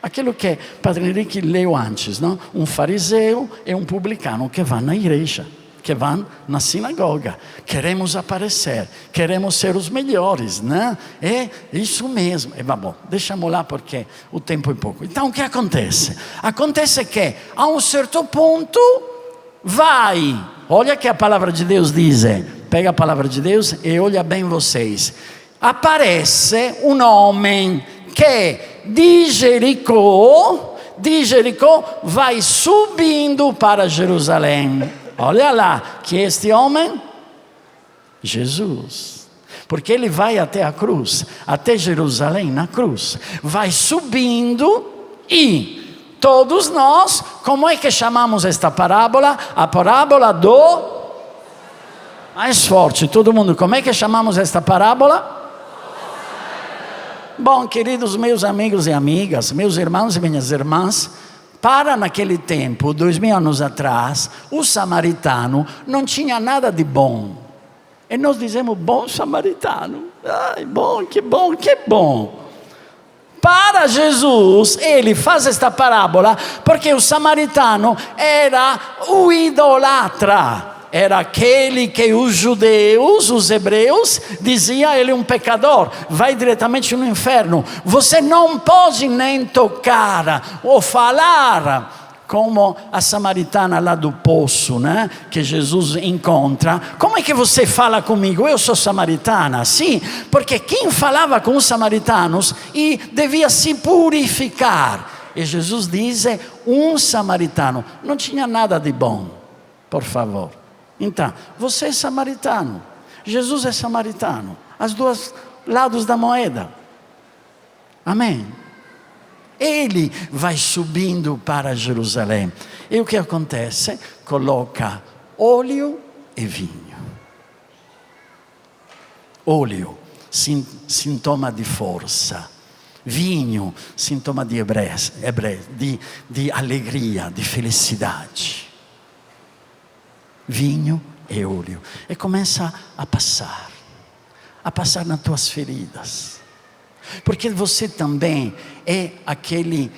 Aquilo que Padre Henrique leu antes, não? Um fariseu e um publicano que vão na igreja, que vão na sinagoga. Queremos aparecer, queremos ser os melhores, né? É isso mesmo. Bom, deixamos lá porque o tempo é pouco. Então o que acontece? Acontece que a um certo ponto olha que a palavra de Deus diz, pega a palavra de Deus e olha bem vocês. Aparece um homem que de Jericó vai subindo para Jerusalém. Olha lá, que este homem, Jesus, porque ele vai até a cruz, até Jerusalém na cruz, vai subindo e todos nós, como é que chamamos esta parábola? A parábola do mais forte, todo mundo, como é que chamamos esta parábola? Bom, queridos meus amigos e amigas, meus irmãos e minhas irmãs, para naquele tempo, 2000 anos atrás, o samaritano não tinha nada de bom. E nós dizemos, bom samaritano. Ai, bom, que bom, que bom. Para Jesus, ele faz esta parábola, porque o samaritano era o idolatra. Era aquele que os judeus, os hebreus, diziam, ele é um pecador, vai diretamente no inferno. Você não pode nem tocar ou falar como a samaritana lá do poço, né? Que Jesus incontra. Como é que você fala comigo? Eu sou samaritana? Sim, porque quem falava com os samaritanos e devia se purificar. E Jesus diz, um samaritano. Não tinha nada de bom, por favor. Então, você é samaritano. Jesus é samaritano. Os dois lados da moeda. Amém? Ele vai subindo para Jerusalém. E o que acontece? Coloca óleo e vinho. Óleo, sintoma de força. Vinho, sintoma de de alegria, de felicidade. Vinho e óleo. E começa a passar nas tuas feridas. Porque você também é aquele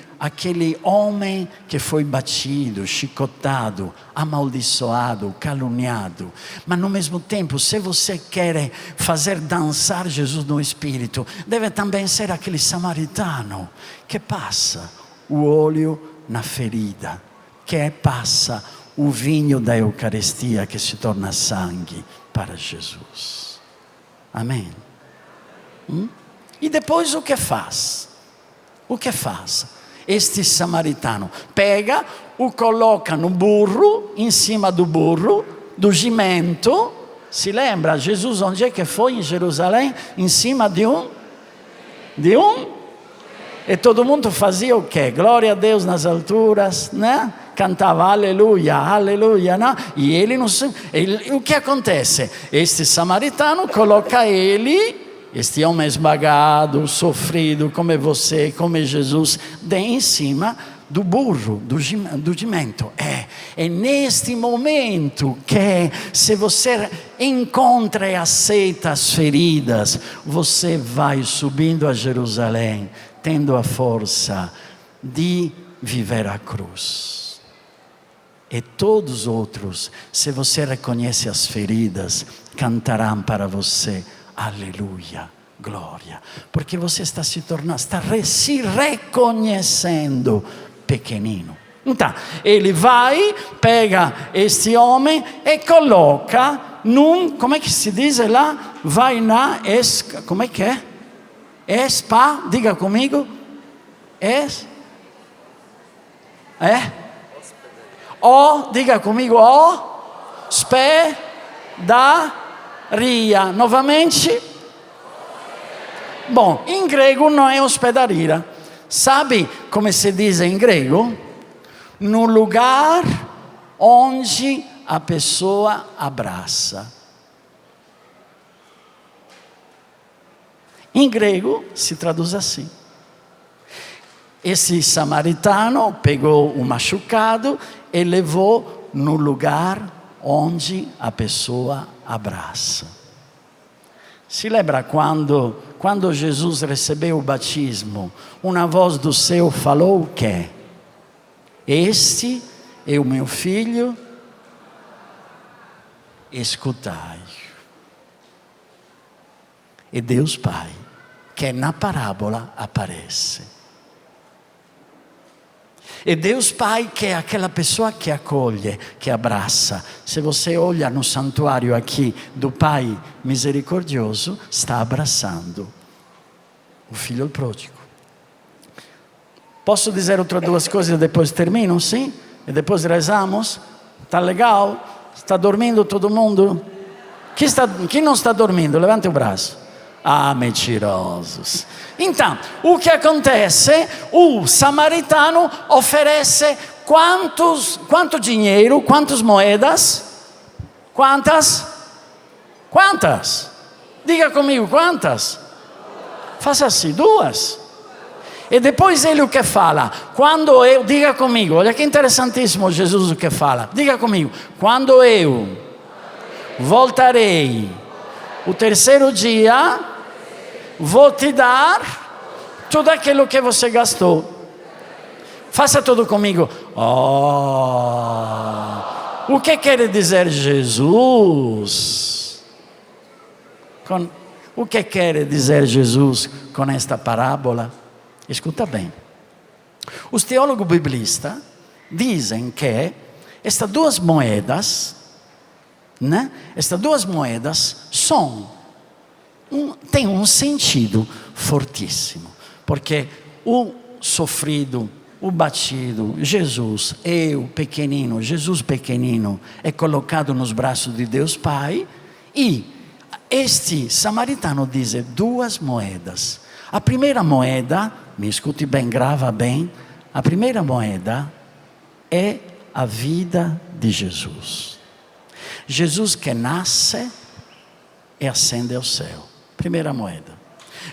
homem que foi batido, chicotado, amaldiçoado, caluniado. Mas no mesmo tempo, se você quer fazer dançar Jesus no Espírito, deve também ser aquele samaritano que passa o óleo na ferida, que passa o vinho da Eucaristia que se torna sangue para Jesus. Amém? E depois o que faz? O que faz? Este samaritano pega, o coloca no burro, em cima do burro, do jumento. Se lembra, Jesus onde é que foi em Jerusalém? Em cima de um? E todo mundo fazia o quê? Glória a Deus nas alturas, né? Cantava aleluia, aleluia, né? E ele não se... o que acontece? Este samaritano coloca ele... Este homem esmagado, sofrido, como você, como Jesus, em cima do burro, do jumento. É neste momento que, se você encontra e aceita as feridas, você vai subindo a Jerusalém, tendo a força de viver a cruz. E todos os outros, se você reconhece as feridas, cantarão para você, aleluia, glória, porque você está se reconhecendo pequenino. Então, ele vai, pega este homem e coloca num, como é que se diz lá? Vai na, como é que é? Diga comigo. Diga comigo, hospedaria. Novamente. Bom, em grego não é hospedaria. Sabe como se diz em grego? No lugar onde a pessoa abraça. Em grego se traduz assim. Esse samaritano pegou o machucado e levou no lugar onde a pessoa abraça. Se lembra quando Jesus recebeu o batismo, uma voz do céu falou o quê? Este é o meu filho, escutai. E Deus Pai, que na parábola aparece. E Deus Pai, que é aquela pessoa que acolhe, que abraça. Se você olha no santuário aqui do Pai misericordioso, está abraçando o filho pródigo. Posso dizer outras duas coisas e depois termino, sim? E depois rezamos? Está legal? Está dormindo todo mundo? Quem não está dormindo? Levante o braço. Ah, mentirosos. Então, o que acontece? O samaritano oferece quanto dinheiro, quantas moedas? Quantas? Diga comigo, quantas? Faça assim, 2. E depois ele o que fala? Diga comigo, olha que interessantíssimo Jesus o que fala. Diga comigo, quando eu voltarei o terceiro dia, vou te dar tudo aquilo que você gastou. Faça tudo comigo. O que quer dizer Jesus? O que quer dizer Jesus com esta parábola? Escuta bem. Os teólogos biblistas dizem que estas duas moedas, né? Estas duas moedas têm um sentido fortíssimo, porque o sofrido, o batido, Jesus, Jesus pequenino, é colocado nos braços de Deus Pai, e este samaritano diz duas moedas. A primeira moeda, me escute bem, grava bem, a primeira moeda é a vida de Jesus. Jesus que nasce e ascende ao céu. Primeira moeda.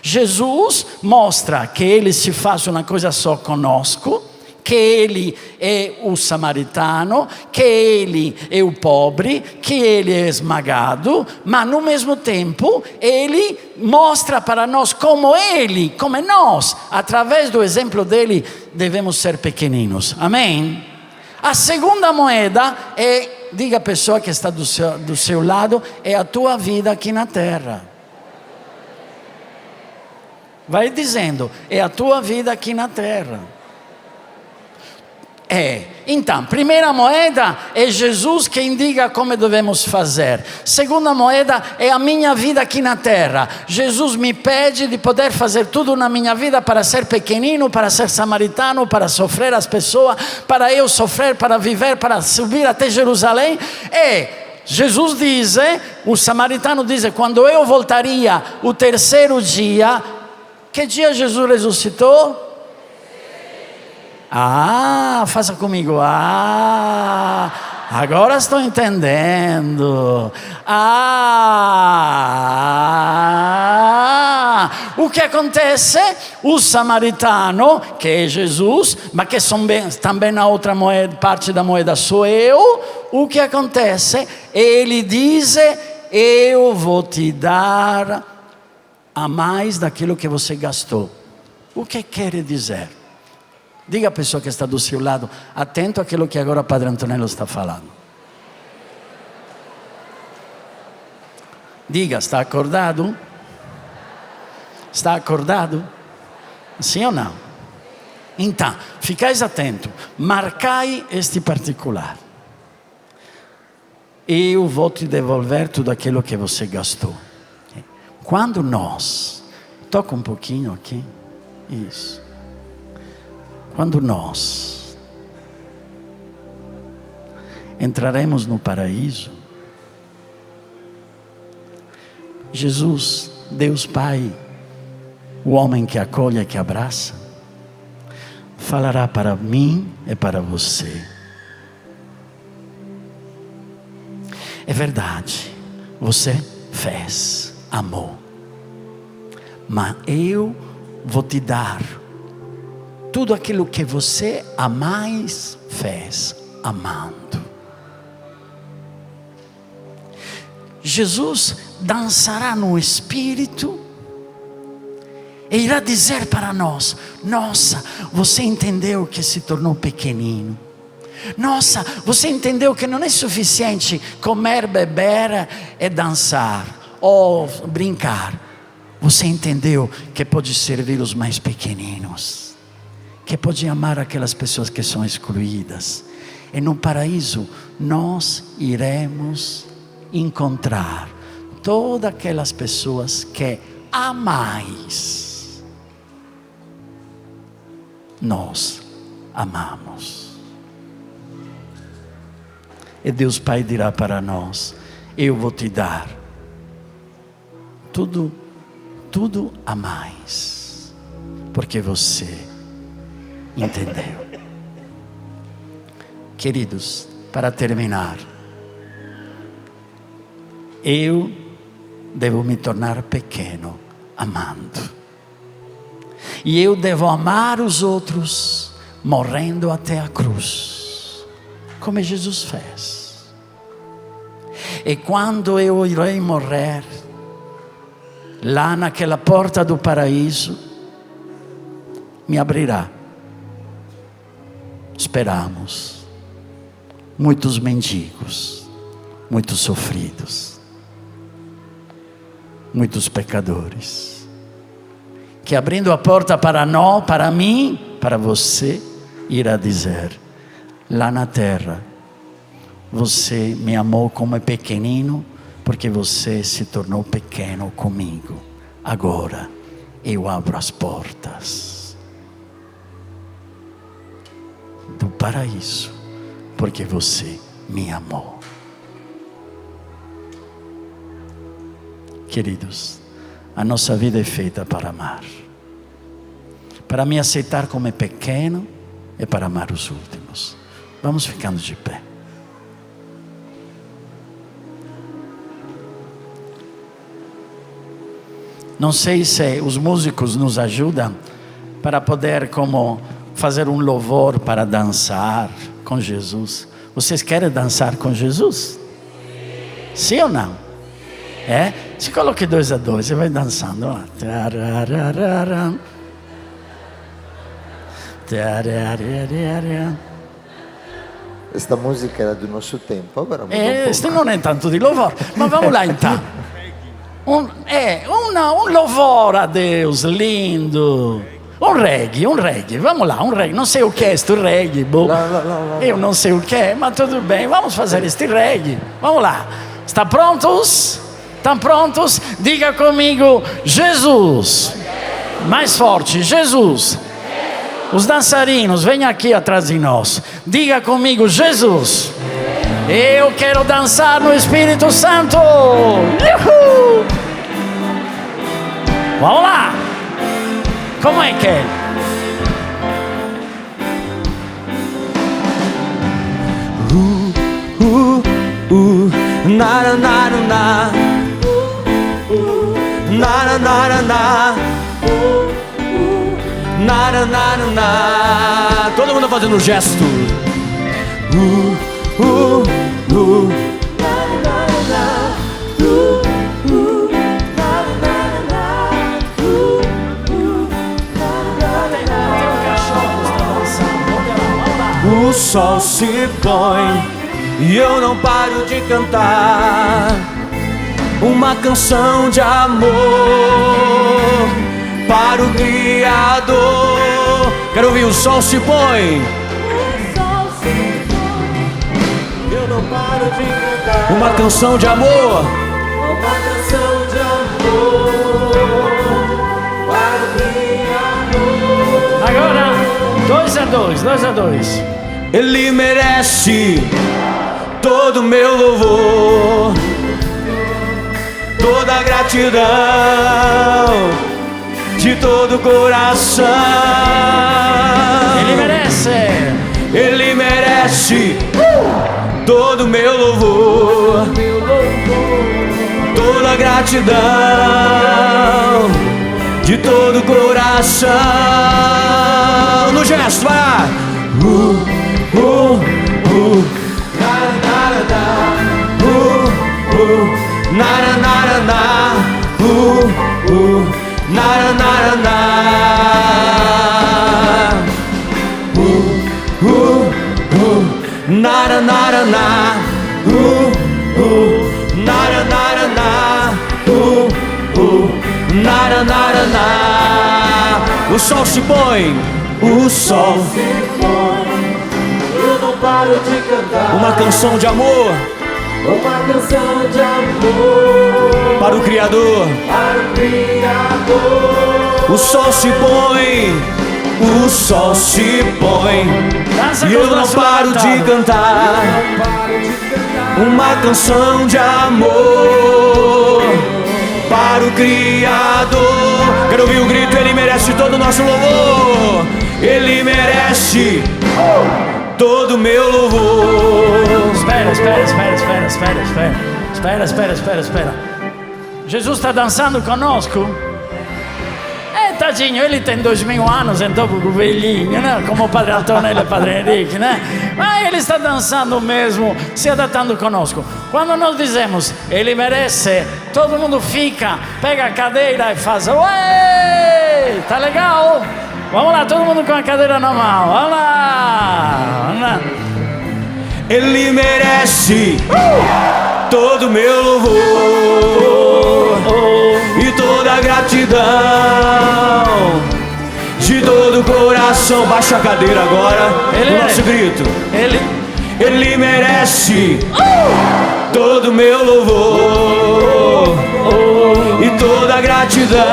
Jesus mostra que Ele se faz uma coisa só conosco, que Ele é o samaritano, que Ele é o pobre, que Ele é esmagado, mas no mesmo tempo Ele mostra para nós como nós, através do exemplo dele, devemos ser pequeninos. Amém? A segunda moeda é, diga a pessoa que está do seu lado, é a tua vida aqui na terra. Vai dizendo, é a tua vida aqui na terra. Então, primeira moeda é Jesus que indica como devemos fazer. Segunda moeda é a minha vida aqui na terra. Jesus me pede de poder fazer tudo na minha vida para ser pequenino, para ser samaritano, para sofrer as pessoas, para eu sofrer, para viver, para subir até Jerusalém. Jesus diz, o samaritano diz, quando eu voltaria o terceiro dia, que dia Jesus ressuscitou? Faça comigo. Agora estou entendendo. O que acontece? O samaritano, que é Jesus, mas que também na outra moeda, parte da moeda sou eu. O que acontece? Ele diz, eu vou te dar a mais daquilo que você gastou. O que quer dizer? Diga a pessoa que está do seu lado, atento àquilo que agora o Padre Antonello está falando. Diga, está acordado? Está acordado? Sim ou não? Então, ficais atento, marcai este particular. Eu vou te devolver tudo aquilo que você gastou. Quando nós, toca um pouquinho aqui, isso. Quando nós entraremos no paraíso, Jesus, Deus Pai, o homem que acolhe e que abraça, falará para mim e para você. É verdade, você fez, amou, mas eu vou te dar tudo aquilo que você a mais fez, amando. Jesus dançará no Espírito e irá dizer para nós: nossa, você entendeu que se tornou pequenino. Nossa, você entendeu que não é suficiente comer, beber e dançar ou brincar. Você entendeu que pode servir os mais pequeninos, que pode amar aquelas pessoas que são excluídas. E no paraíso nós iremos encontrar todas aquelas pessoas que a mais nós amamos. E Deus Pai dirá para nós: eu vou te dar tudo a mais, porque você entendeu. Queridos, para terminar, eu devo me tornar pequeno amando, e eu devo amar os outros morrendo até a cruz, como Jesus fez. E quando eu irei morrer lá naquela porta do paraíso, me abrirá. Esperamos muitos mendigos, muitos sofridos, muitos pecadores, que abrindo a porta para nós, para mim, para você, irá dizer: lá na terra, você me amou como pequenino, porque você se tornou pequeno comigo. Agora eu abro as portas do paraíso, porque você me amou. Queridos, a nossa vida é feita para amar, para me aceitar como pequeno e para amar os últimos. Vamos ficando de pé. Não sei se os músicos nos ajudam para poder como fazer um louvor para dançar com Jesus. Vocês querem dançar com Jesus? Sim ou não? É? Se coloque 2 a 2 e vai dançando. Ó. Questa musica era do nosso tempo, però Este não é tanto de louvor, mas vamos lá então. Um louvor a Deus lindo. Um reggae, vamos lá, um reggae. Não sei o que é este reggae, eu não sei o que é, mas tudo bem, vamos fazer este reggae. Vamos lá, está prontos? Estão prontos? Diga comigo, Jesus. Mais forte, Jesus. Os dançarinos, venham aqui atrás de nós. Diga comigo, Jesus. Eu quero dançar no Espírito Santo. Uhul! Vamos lá. Como é que é? Na na na na na na na na na na na. Todo mundo fazendo um gesto. O sol se põe e eu não paro de cantar uma canção de amor para o Criador. Quero ouvir o sol se põe. Eu não paro de cantar uma canção de amor. Uma canção de amor para o Criador. Agora, 2 a 2, 2 a 2. Ele merece todo o meu louvor, toda a gratidão de todo o coração. Ele merece todo o meu louvor, toda a gratidão de todo o coração. No gesto, vai lá. O sol se põe, o sol se põe. Eu não paro de cantar uma canção de amor, uma canção de amor para o Criador, para o Criador. O sol se põe, o sol se põe. E eu não paro de cantar uma canção de amor para o Criador. Quero ouvir o grito, ele merece todo o nosso louvor. Ele merece todo o meu louvor. Espera. Jesus está dançando conosco? Tadinho, ele tem 2000 anos, então o velhinho, né? Como o Padre Antonello e o Padre Henrique, né? Mas ele está dançando mesmo, se adaptando conosco. Quando nós dizemos, ele merece, todo mundo fica, pega a cadeira e faz, ué, tá legal? Vamos lá, todo mundo com a cadeira na mão, vamos lá. Ele merece todo o meu louvor e toda a gratidão de todo todo o coração. Baixa a cadeira agora. O nosso grito. Ele merece todo o meu louvor e toda a gratidão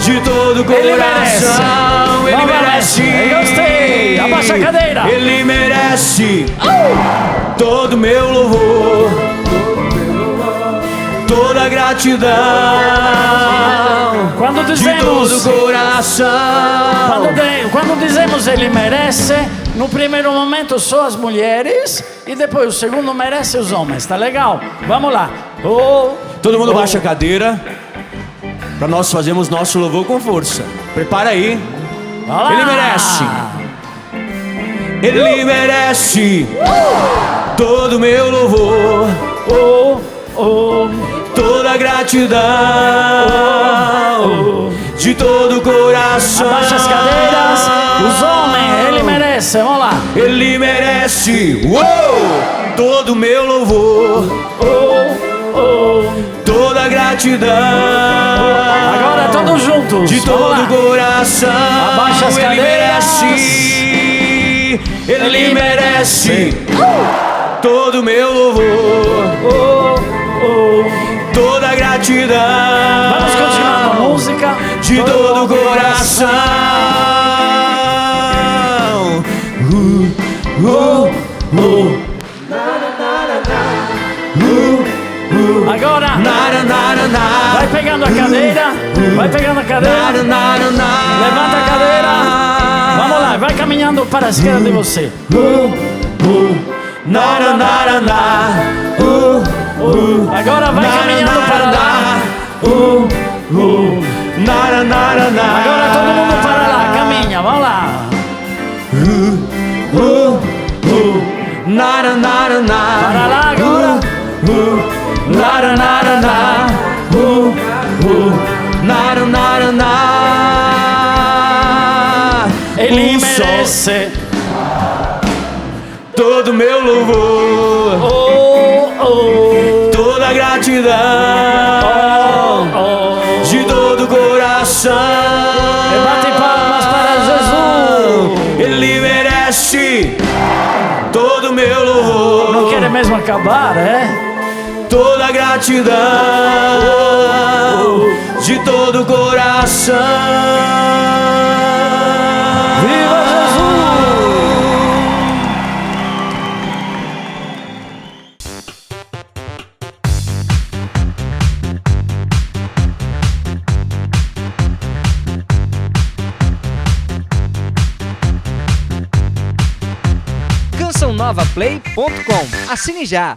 de todo o coração. Ele merece. Eu gostei. Abaixa a cadeira. Ele merece todo o meu louvor, toda a gratidão Quando dizemos, de todo o coração. Quando dizemos ele merece, no primeiro momento só as mulheres e depois o segundo merece os homens, tá legal? Vamos lá. Todo mundo baixa a cadeira para nós fazermos nosso louvor com força. Prepara aí. Ele merece. Ele merece todo o meu louvor, toda a gratidão de todo o coração. Abaixa as cadeiras. Os homens, ele merece. Vamos lá. Ele merece todo o meu louvor, toda a gratidão. Agora todos juntos. De todo o coração. Abaixa as cadeiras. Ele merece todo o meu louvor, toda a gratidão. Vamos continuar com a música. De todo o coração. Agora vai pegando a cadeira. Vai pegando a cadeira. Levanta a cadeira. Vamos lá, vai caminhando para a esquerda de você. Agora vai caminhando para lá. Agora todo mundo para lá, caminha, vamos lá. Para lá agora. Ele merece todo meu louvor, toda a gratidão de todo o coração. E bate palmas para Jesus. Ele merece todo o meu louvor. Não quer mesmo acabar, é? Toda a gratidão de todo o coração. Viva Jesus! CançãoNovaPlay.com. Assine já!